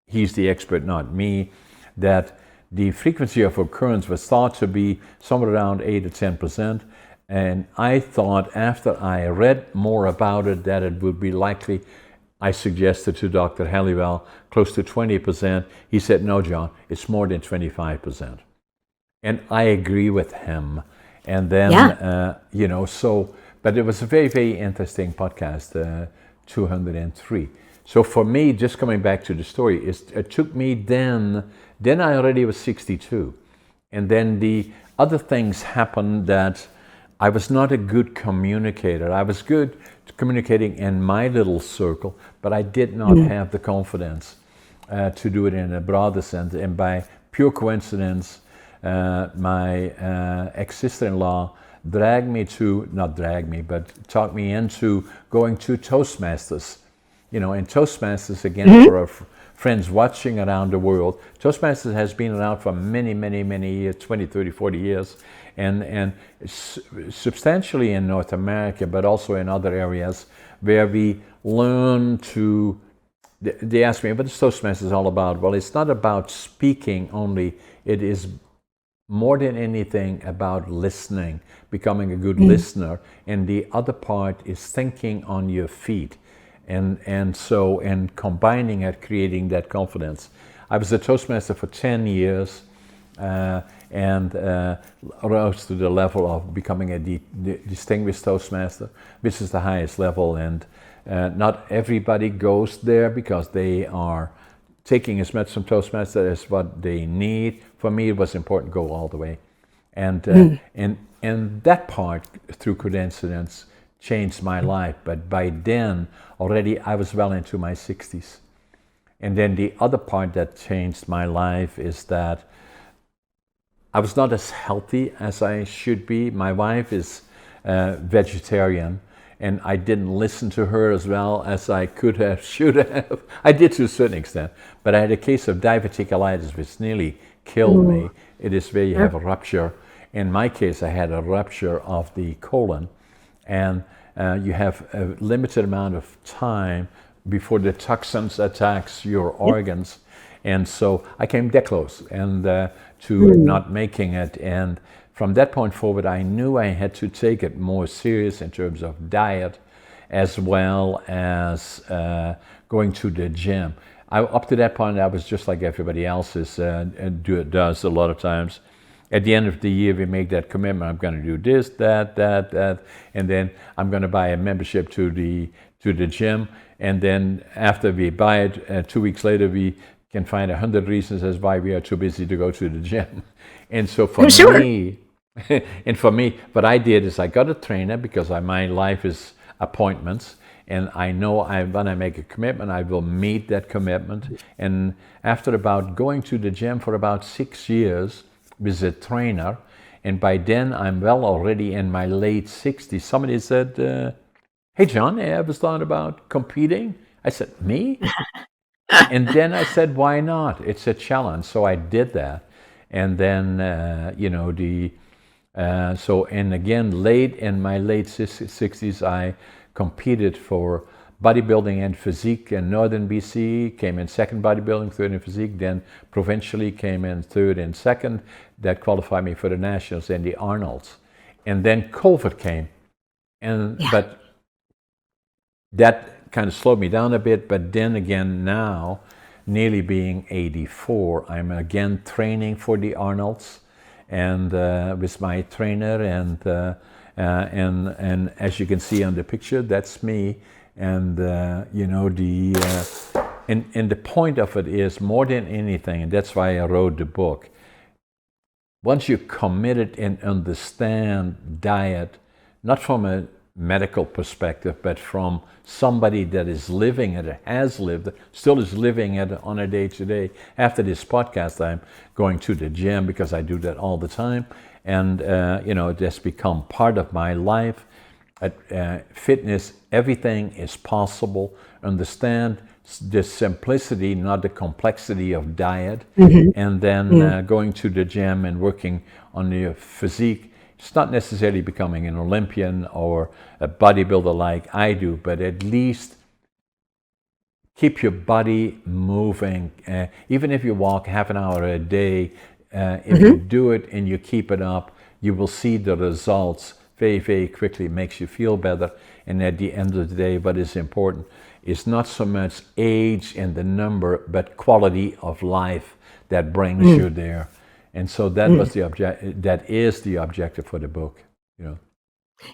he's the expert, not me, that the frequency of occurrence was thought to be somewhere around 8 to 10%. And I thought, after I read more about it, that it would be likely. I suggested to Dr. Helwell close to 20%. He said, no, John, it's more than 25%. And I agree with him. And then, but it was a very, very interesting podcast, 203. So for me, just coming back to the story, it took me then I already was 62. And then the other things happened that I was not a good communicator. I was good communicating in my little circle, but I did not have the confidence to do it in a broader sense. And by pure coincidence, my ex-sister-in-law taught me into going to Toastmasters. And Toastmasters, again, for our friends watching around the world, Toastmasters has been around for many, many, many years, 20, 30, 40 years, and substantially in North America, but also in other areas where we learn to, they ask me, what is Toastmasters all about? Well, it's not about speaking only, it is more than anything about listening, becoming a good listener, and the other part is thinking on your feet. And combining it, creating that confidence. I was a Toastmaster for 10 years and rose to the level of becoming a distinguished Toastmaster, which is the highest level. And not everybody goes there because they are taking as much from Toastmaster as what they need. For me, it was important to go all the way. And that part, through coincidence, changed my life. But by then, already I was well into my 60s. And then the other part that changed my life is that I was not as healthy as I should be. My wife is vegetarian, and I didn't listen to her as well as I could have, should have. I did to a certain extent, but I had a case of diverticulitis, which nearly killed me. It is where you have a rupture. In my case, I had a rupture of the colon, and you have a limited amount of time before the toxins attacks your organs. And so I came that close and to not making it. And from that point forward, I knew I had to take it more serious in terms of diet, as well as going to the gym. Up to that point, I was just like everybody else does a lot of times. At the end of the year, we make that commitment. I'm going to do this, that, and then I'm going to buy a membership to the gym. And then after we buy it, 2 weeks later, we can find 100 reasons as why we are too busy to go to the gym. And so for me, what I did is I got a trainer, because my life is appointments. And I know when I make a commitment, I will meet that commitment. And after about going to the gym for about 6 years, with a trainer, and by then I'm well already in my late 60s. Somebody said, hey John, I ever thought about competing? I said, me? And then I said, why not? It's a challenge. So I did that. And then, and again, late in my late 60s, I competed for bodybuilding and physique in Northern BC, came in second bodybuilding, third in physique, then provincially came in third and second. That qualified me for the nationals and the Arnolds. And then COVID came. But that kind of slowed me down a bit. But then again, now, nearly being 84, I'm again training for the Arnolds, and with my trainer, and as you can see on the picture, that's me And and the point of it is, more than anything, and that's why I wrote the book. Once you commit and understand diet, not from a medical perspective, but from somebody that is living it, has lived it, still is living it on a day-to-day. After this podcast, I'm going to the gym because I do that all the time, and it has become part of my life. Fitness, everything is possible. Understand the simplicity, not the complexity of diet, and then going to the gym and working on your physique. It's not necessarily becoming an Olympian or a bodybuilder like I do, but at least keep your body moving. Even if you walk half an hour a day, if you do it and you keep it up, you will see the results very, very quickly. It makes you feel better. And at the end of the day, what is important is not so much age and the number, but quality of life that brings you there. And so that was the object. That is the objective for the book.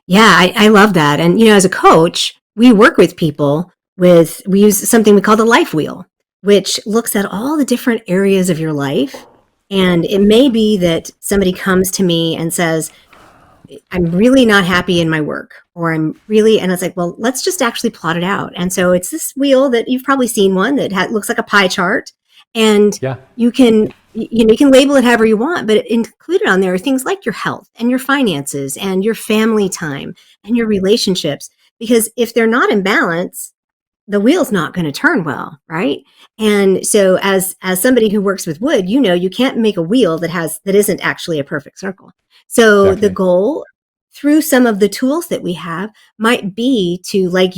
Yeah, I love that. And as a coach, we work with people we use something we call the life wheel, which looks at all the different areas of your life. And it may be that somebody comes to me and says, I'm really not happy in my work, or and it's like, well, let's just actually plot it out. And so it's this wheel that you've probably seen one that looks like a pie chart, and you can label it however you want, but included on there are things like your health and your finances and your family time and your relationships, because if they're not in balance, the wheel's not going to turn well, right? And so as somebody who works with wood, you can't make a wheel that isn't actually a perfect circle. So Exactly. the goal through some of the tools that we have might be to, like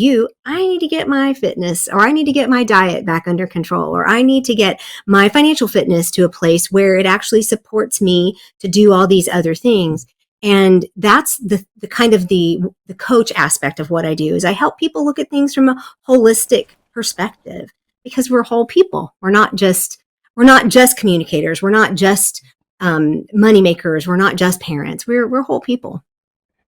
I need to get my fitness, or I need to get my diet back under control, or I need to get my financial fitness to a place where it actually supports me to do all these other things. And that's the kind of the coach aspect of what I do, is I help people look at things from a holistic perspective, because we're whole people. We're not just communicators. We're not just money makers. We're not just parents. We're whole people.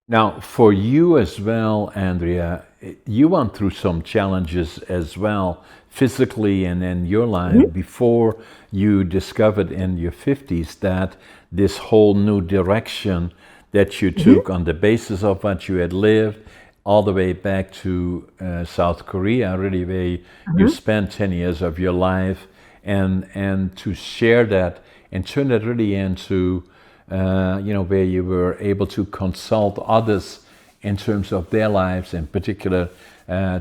Now, for you as well, Andrea, you went through some challenges as well, physically and in your life, before you discovered in your 50s that this whole new direction that you took on the basis of what you had lived all the way back to South Korea, really, where you spent 10 years of your life, and to share that and turn it really into where you were able to consult others in terms of their lives, in particular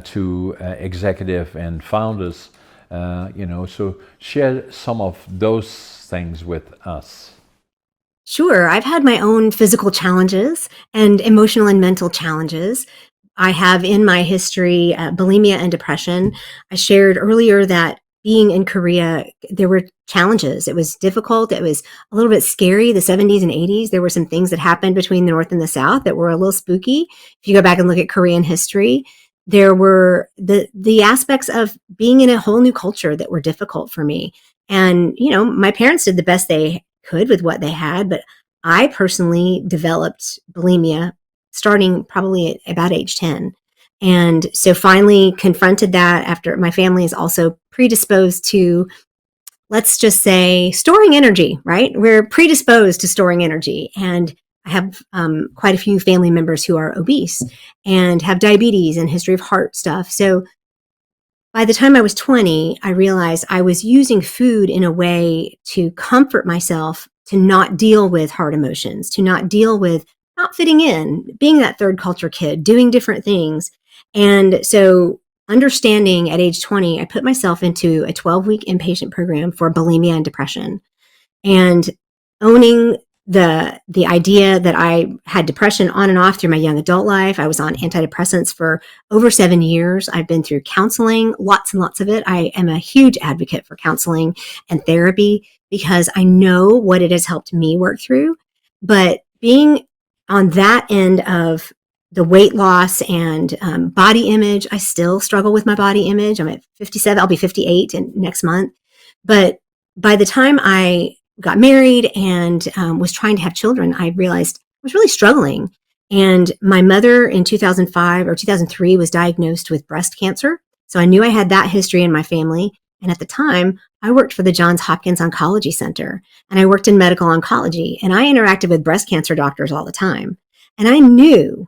to executive and founders. So share some of those things with us. Sure. I've had my own physical challenges and emotional and mental challenges. I have in my history bulimia and depression. I shared earlier that being in Korea, there were challenges. It was difficult. It was a little bit scary. The 70s and 80s, there were some things that happened between the North and the South that were a little spooky. If you go back and look at Korean history, there were the aspects of being in a whole new culture that were difficult for me. And, my parents did the best they could with what they had, but I personally developed bulimia starting probably at about age 10. And so finally confronted that after my family is also predisposed to, let's just say, storing energy, right? We're predisposed to storing energy. And I have quite a few family members who are obese and have diabetes and history of heart stuff. So by the time I was 20, I realized I was using food in a way to comfort myself, to not deal with hard emotions, to not deal with not fitting in, being that third culture kid, doing different things. And so understanding at age 20, I put myself into a 12-week inpatient program for bulimia and depression, and owning the idea that I had depression on and off through my young adult life. I was on antidepressants for over 7 years. I've been through counseling, lots and lots of it. I am a huge advocate for counseling and therapy because I know what it has helped me work through. But being on that end of the weight loss and body image, I still struggle with my body image. I'm at 57. I'll be 58 next month. But by the time I got married and was trying to have children, I realized I was really struggling. And my mother in 2005 or 2003 was diagnosed with breast cancer. So I knew I had that history in my family. And at the time, I worked for the Johns Hopkins Oncology Center, and I worked in medical oncology, and I interacted with breast cancer doctors all the time. And I knew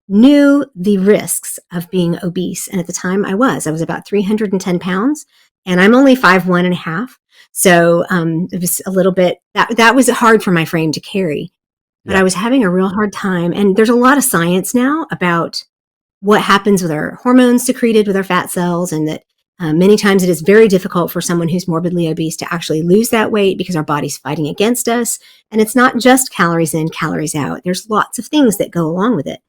the risks of being obese. And at the time I was about 310 pounds, and I'm only 5'1" and a half. So it was a little bit, that was hard for my frame to carry, but I was having a real hard time. And there's a lot of science now about what happens with our hormones secreted with our fat cells, and that many times it is very difficult for someone who's morbidly obese to actually lose that weight because our body's fighting against us. And it's not just calories in, calories out. There's lots of things that go along with it.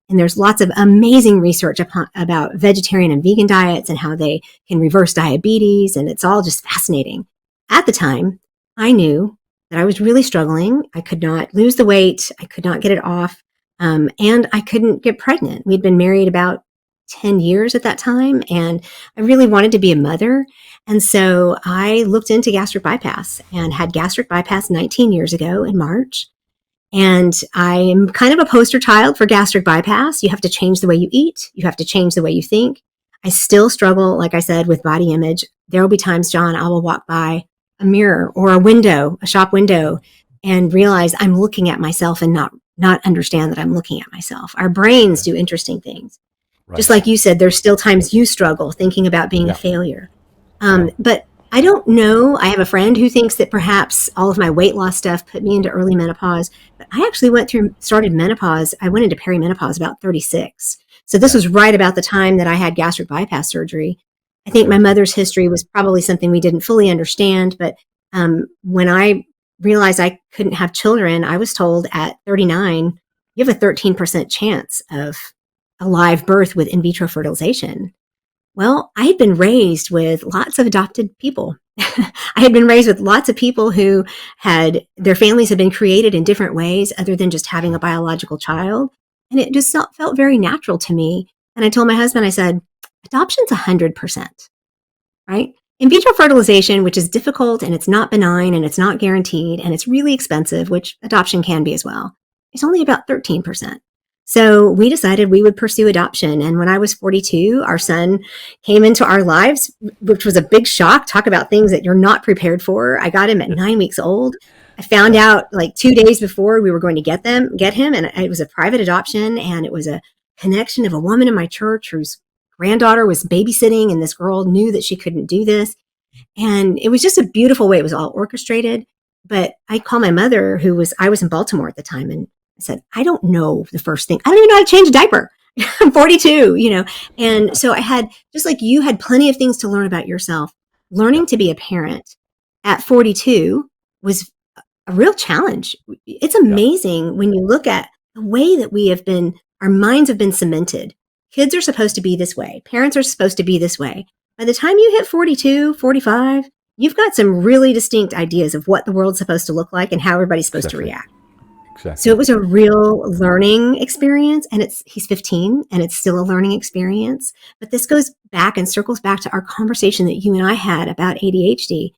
And there's lots of amazing research about vegetarian and vegan diets and how they can reverse diabetes. And it's all just fascinating. At the time, I knew that I was really struggling. I could not lose the weight. I could not get it off. And I couldn't get pregnant. We'd been married about 10 years at that time, and I really wanted to be a mother. And so I looked into gastric bypass and had gastric bypass 19 years ago in March. And I'm kind of a poster child for gastric bypass. You have to change the way you eat. You have to change the way you think. I still struggle, like I said, with body image. There will be times, John, I will walk by a mirror or a window, a shop window, and realize I'm looking at myself and not understand that I'm looking at myself. Our brains do interesting things. Right. Just like you said, there's still times you struggle thinking about being a failure. But I don't know. I have a friend who thinks that perhaps all of my weight loss stuff put me into early menopause. But I actually started menopause. I went into perimenopause about 36. So this was right about the time that I had gastric bypass surgery. I think my mother's history was probably something we didn't fully understand. But when I realized I couldn't have children, I was told at 39, you have a 13% chance of a live birth with in vitro fertilization. Well, I had been raised with lots of adopted people. I had been raised with lots of people who their families had been created in different ways other than just having a biological child. And it just felt very natural to me. And I told my husband, I said, adoption's 100%, right? In vitro fertilization, which is difficult and it's not benign and it's not guaranteed and it's really expensive, which adoption can be as well, it's only about 13%. So we decided we would pursue adoption. And when I was 42, our son came into our lives, which was a big shock. Talk about things that you're not prepared for. I got him at 9 weeks old. I found out like 2 days before we were going to get him. And it was a private adoption. And it was a connection of a woman in my church whose granddaughter was babysitting. And this girl knew that she couldn't do this. And it was just a beautiful way. It was all orchestrated. But I called my mother, I was in Baltimore at the time, and I said, I don't know the first thing. I don't even know how to change a diaper. I'm 42, And so I had, just like you had plenty of things to learn about yourself. Learning to be a parent at 42 was a real challenge. It's amazing when you look at the way that our minds have been cemented. Kids are supposed to be this way. Parents are supposed to be this way. By the time you hit 42, 45, you've got some really distinct ideas of what the world's supposed to look like and how everybody's supposed to react. Exactly. So it was a real learning experience, and he's 15 and it's still a learning experience. But this goes back and circles back to our conversation that you and I had about ADHD.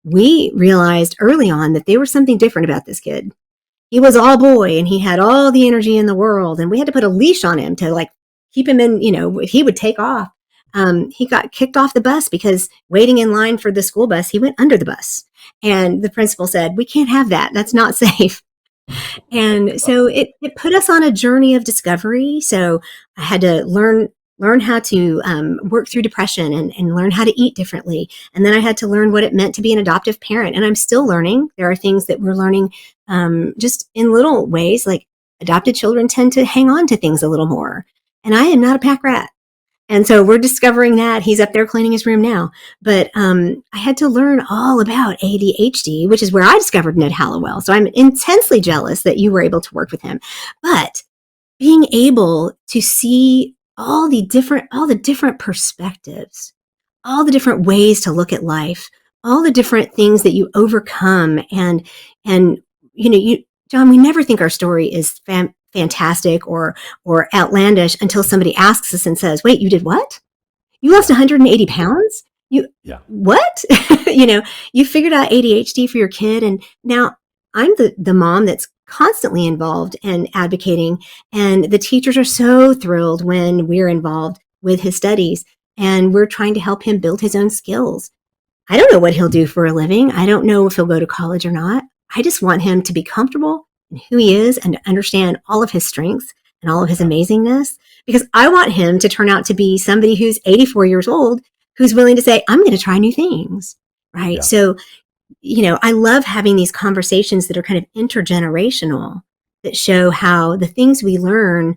We realized early on that there was something different about this kid. He was all boy and he had all the energy in the world, and we had to put a leash on him to keep him in, if he would take off. He got kicked off the bus because waiting in line for the school bus, he went under the bus. And the principal said, we can't have that. That's not safe. And so it put us on a journey of discovery. So I had to learn how to work through depression and learn how to eat differently. And then I had to learn what it meant to be an adoptive parent. And I'm still learning. There are things that we're learning just in little ways, like adopted children tend to hang on to things a little more. And I am not a pack rat. And so we're discovering that. He's up there cleaning his room now. But I had to learn all about ADHD, which is where I discovered Ned Hallowell. So I'm intensely jealous that you were able to work with him. But being able to see all the different perspectives, all the different ways to look at life, all the different things that you overcome. And John, we never think our story is fantastic or outlandish until somebody asks us and says, wait, you did what? You lost 180 pounds? What? You figured out ADHD for your kid. And now I'm the mom that's constantly involved and advocating. And the teachers are so thrilled when we're involved with his studies and we're trying to help him build his own skills. I don't know what he'll do for a living. I don't know if he'll go to college or not. I just want him to be comfortable in who he is and to understand all of his strengths and all of his Yeah. amazingness, because I want him to turn out to be somebody who's 84 years old, who's willing to say, I'm going to try new things. Right. Yeah. So, I love having these conversations that are kind of intergenerational, that show how the things we learn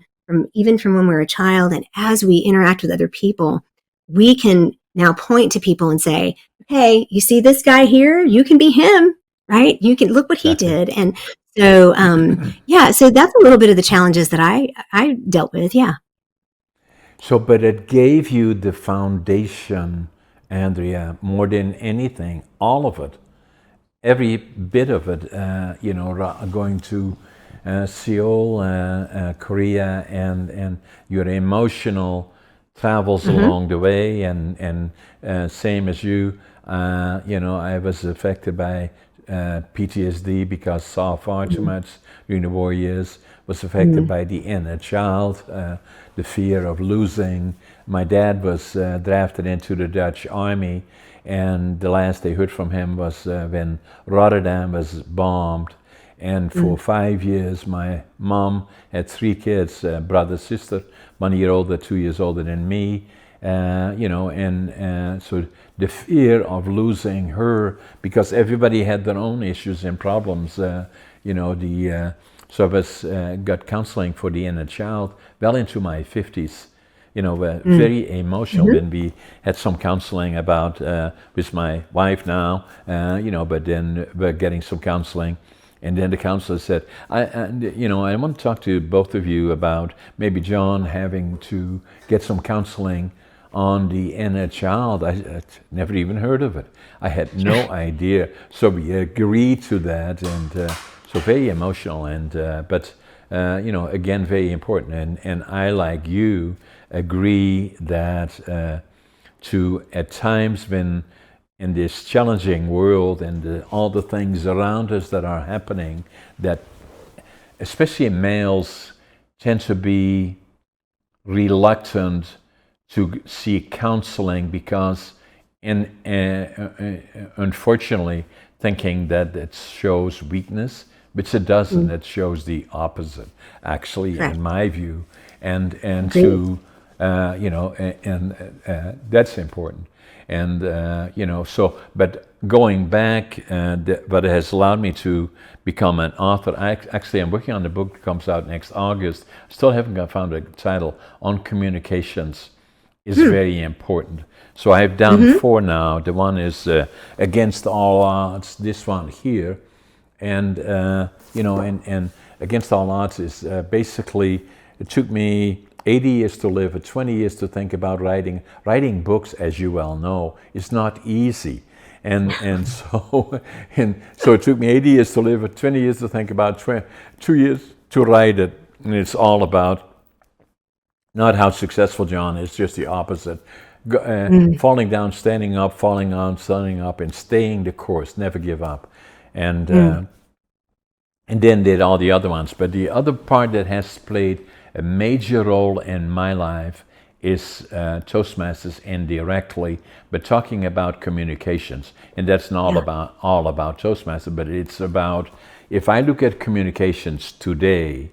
even from when we're a child and as we interact with other people, we can now point to people and say, hey, you see this guy here? You can be him, right? You can look what he Exactly. did. And so, so that's a little bit of the challenges that I dealt with. Yeah. So, but it gave you the foundation, Andrea, more than anything, all of it, every bit of it, going to Seoul, Korea, and your emotional travels along the way, and same as you, I was affected by PTSD because saw far too much during the war years, was affected by the inner child, the fear of losing. My dad was drafted into the Dutch army, and the last they heard from him was when Rotterdam was bombed. And for 5 years, my mom had 3 kids, brother, sister, 1 year older, 2 years older than me. So the fear of losing her, because everybody had their own issues and problems, so I was got counseling for the inner child well into my 50s. Very emotional when we had some counseling about with my wife now, but then we're getting some counseling. And then the counselor said, I want to talk to both of you about maybe John having to get some counseling on the inner child. I never even heard of it. I had no idea. So we agreed to that, and so very emotional, and but again, very important. And I, like you, agree that to at times when in this challenging world and all the things around us that are happening, that especially males tend to be reluctant to seek counseling because, unfortunately, thinking that it shows weakness, which it doesn't. It shows the opposite, actually, Correct. in my view, and Agreed. to that's important. And but going back, what has allowed me to become an author. I'm working on the book that comes out next August. Still haven't found a title. On communications is very important. So I've done 4 now. The one is Against All Odds. This one here, and and Against All Odds is basically, it took me 80 years to live, 20 years to think about writing. Writing books, as you well know, is not easy. And so it took me 80 years to live, 20 years to think about, 2 years to write it. And it's all about not how successful John is, just the opposite. Falling down, standing up, falling on, standing up, and staying the course, never give up. And then did all the other ones. But the other part that has played a major role in my life is Toastmasters indirectly, but talking about communications. And that's not all about Toastmasters, but it's about, if I look at communications today,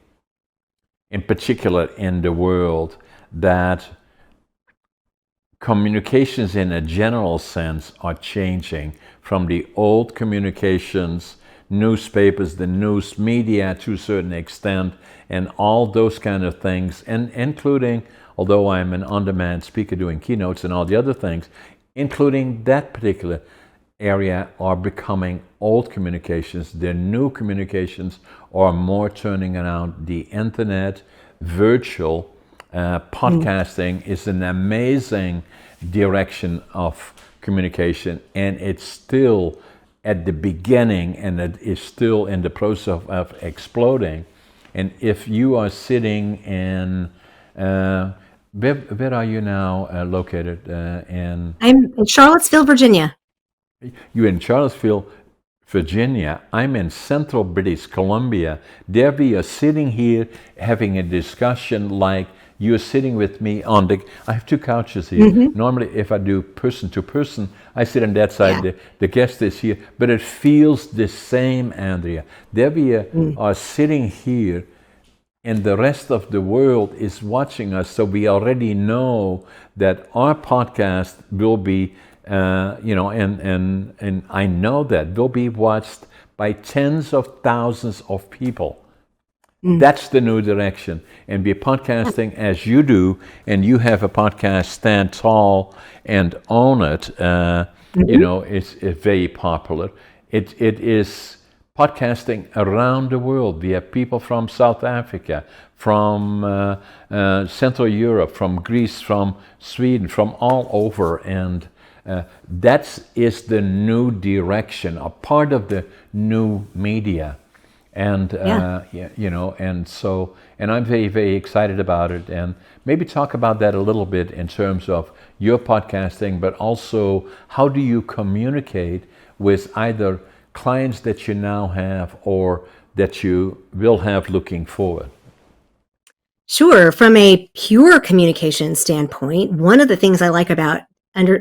in particular in the world, that communications in a general sense are changing from the old communications, newspapers, the news media to a certain extent, and all those kind of things, and including, although I'm an on-demand speaker doing keynotes and all the other things, including that particular area, are becoming old communications. The new communications are more turning around the internet, virtual. Podcasting is an amazing direction of communication, and it's still at the beginning, and it is still in the process of exploding. And if you are sitting in, where are you now located? I'm in Charlottesville, Virginia. You're in Charlottesville. Virginia. I'm in central British Columbia. There we are sitting here having a discussion like you're sitting with me on the. I have two couches here. Hmm. Normally, if I do person to person, I sit on that side. Yeah. The guest is here, but it feels the same, Andrea. There we Mm. are sitting here, and the rest of the world is watching us. So we already know that our podcast will be, and I know that will be watched by tens of thousands of people. Mm. That's the new direction. And be podcasting as you do, and you have a podcast, Stand Tall and Own It. Mhm. It's very popular. It is podcasting around the world. We have people from South Africa, from Central Europe, from Greece, from Sweden, from all over. And that is the new direction, a part of the new media. And Yeah. and I'm very, very excited about it. And maybe talk about that a little bit in terms of your podcasting, but also how do you communicate with either clients that you now have or that you will have looking forward. Sure. From a pure communication standpoint, one of the things I like about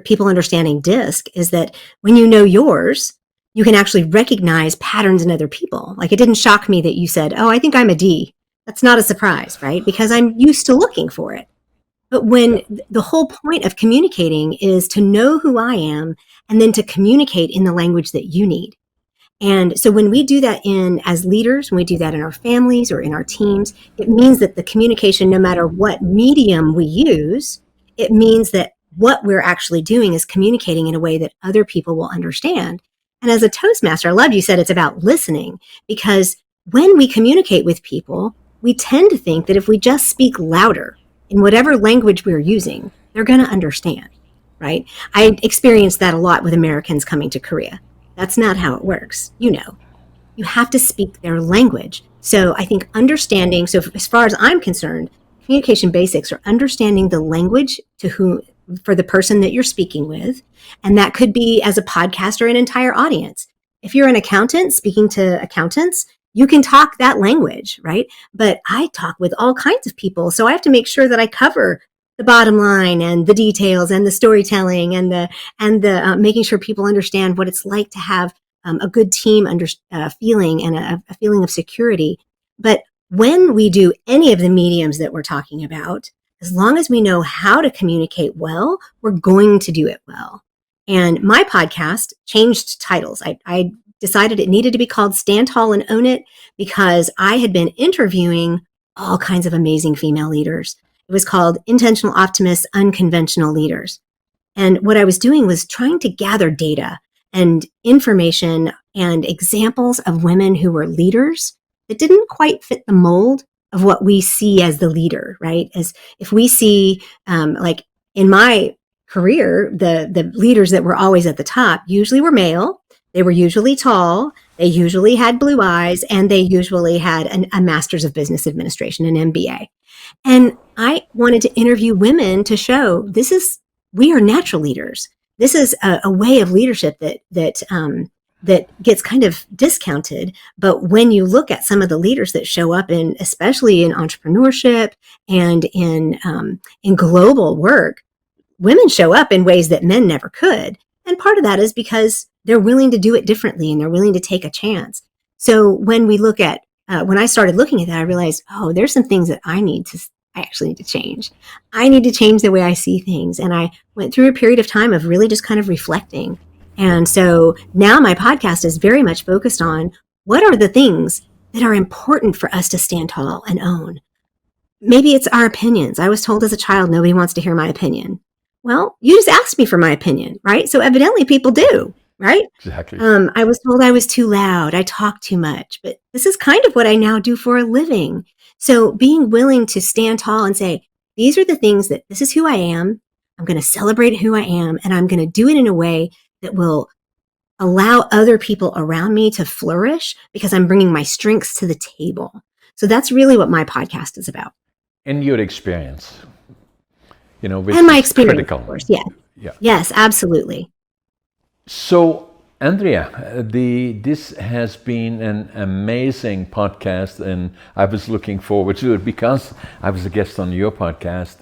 people understanding DISC is that when you know yours, you can actually recognize patterns in other people. Like, it didn't shock me that you said, "Oh, I think I'm a D." That's not a surprise, right? Because I'm used to looking for it. But Yeah. when the whole point of communicating is to know who I am and then to communicate in the language that you need. And so when we do that as leaders, when we do that in our families or in our teams, it means that the communication, no matter what medium we use, it means that what we're actually doing is communicating in a way that other people will understand. And as a Toastmaster, I love you said it's about listening, because when we communicate with people, we tend to think that if we just speak louder in whatever language we're using, they're going to understand, right? I experienced that a lot with Americans coming to Korea. That's not how it works. You have to speak their language. So I think understanding, so as far as I'm concerned, communication basics are understanding the language for the person that you're speaking with. And that could be, as a podcast, or an entire audience. If you're an accountant speaking to accountants, you can talk that language, right? But I talk with all kinds of people. So I have to make sure that I cover the bottom line and the details and the storytelling and the making sure people understand what it's like to have a good team feeling and a feeling of security. But when we do any of the mediums that we're talking about, as long as we know how to communicate well, we're going to do it well. And my podcast changed titles. I decided it needed to be called Stand Tall and Own It, because I had been interviewing all kinds of amazing female leaders. It was called Intentional Optimists, Unconventional Leaders. And what I was doing was trying to gather data and information and examples of women who were leaders that didn't quite fit the mold of what we see as the leader, right? As if we see, like in my career, the leaders that were always at the top usually were male. They were usually tall. They usually had blue eyes, and they usually had a master's of business administration, an MBA. And I wanted to interview women to show we are natural leaders. This is a way of leadership that gets kind of discounted. But when you look at some of the leaders that show up especially in entrepreneurship and in global work, women show up in ways that men never could. And part of that is because they're willing to do it differently and they're willing to take a chance. So when I started looking at that, I realized, oh, there's some things that I actually need to change. I need to change the way I see things. And I went through a period of time of really just kind of reflecting. And so now my podcast is very much focused on what are the things that are important for us to stand tall and own. Maybe it's our opinions. I was told as a child, nobody wants to hear my opinion. Well, you just asked me for my opinion, right? So evidently people do, right? Exactly. I was told I was too loud. I talk too much, but this is kind of what I now do for a living. So being willing to stand tall and say, these are the things this is who I am. I'm going to celebrate who I am, and I'm going to do it in a way that will allow other people around me to flourish because I'm bringing my strengths to the table. So that's really what my podcast is about. In your experience, which and my is experience, critical. of course. Yeah. Yeah. Yes, absolutely. So Andrea, this has been an amazing podcast, and I was looking forward to it because I was a guest on your podcast.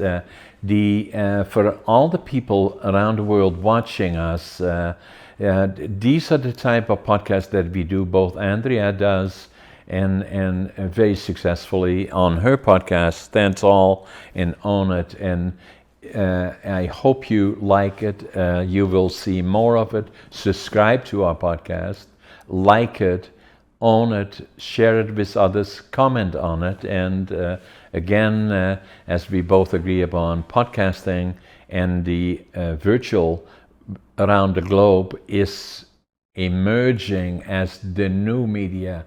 For all the people around the world watching us, these are the type of podcasts that we do. Both Andrea does, and very successfully on her podcast, Stand Tall and Own It. And I hope you like it. You will see more of it. Subscribe to our podcast, like it, own it, share it with others, comment on it. And again, as we both agree upon, podcasting and the virtual around the globe is emerging as the new media.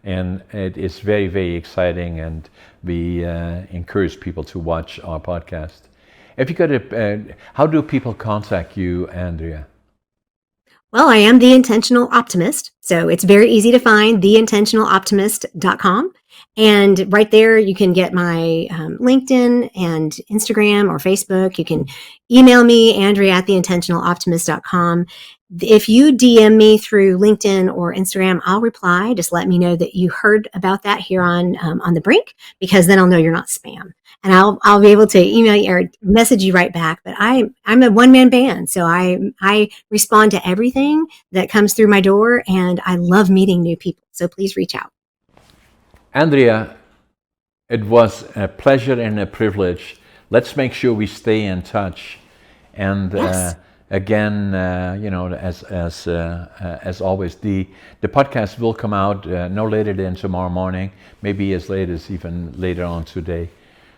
And it is very, very exciting, and we encourage people to watch our podcast. If you could, how do people contact you, Andrea? Well, I am the Intentional Optimist. So it's very easy to find, theintentionaloptimist.com. And right there, you can get my LinkedIn and Instagram or Facebook. You can email me, Andrea at theintentionaloptimist.com. If you DM me through LinkedIn or Instagram, I'll reply. Just let me know that you heard about that here on the Brink, because then I'll know you're not spam, and I'll be able to email you or message you right back. But I'm a one-man band, so I respond to everything that comes through my door, and I love meeting new people. So please reach out. Andrea, it was a pleasure and a privilege. Let's make sure we stay in touch. And Yes. again, as always, the podcast will come out no later than tomorrow morning, maybe as late as even later on today.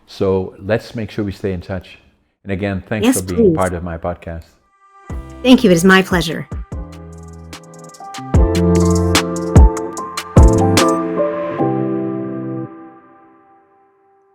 So let's make sure we stay in touch. And again, thanks Yes, for being please. part of my podcast. Thank you. It is my pleasure.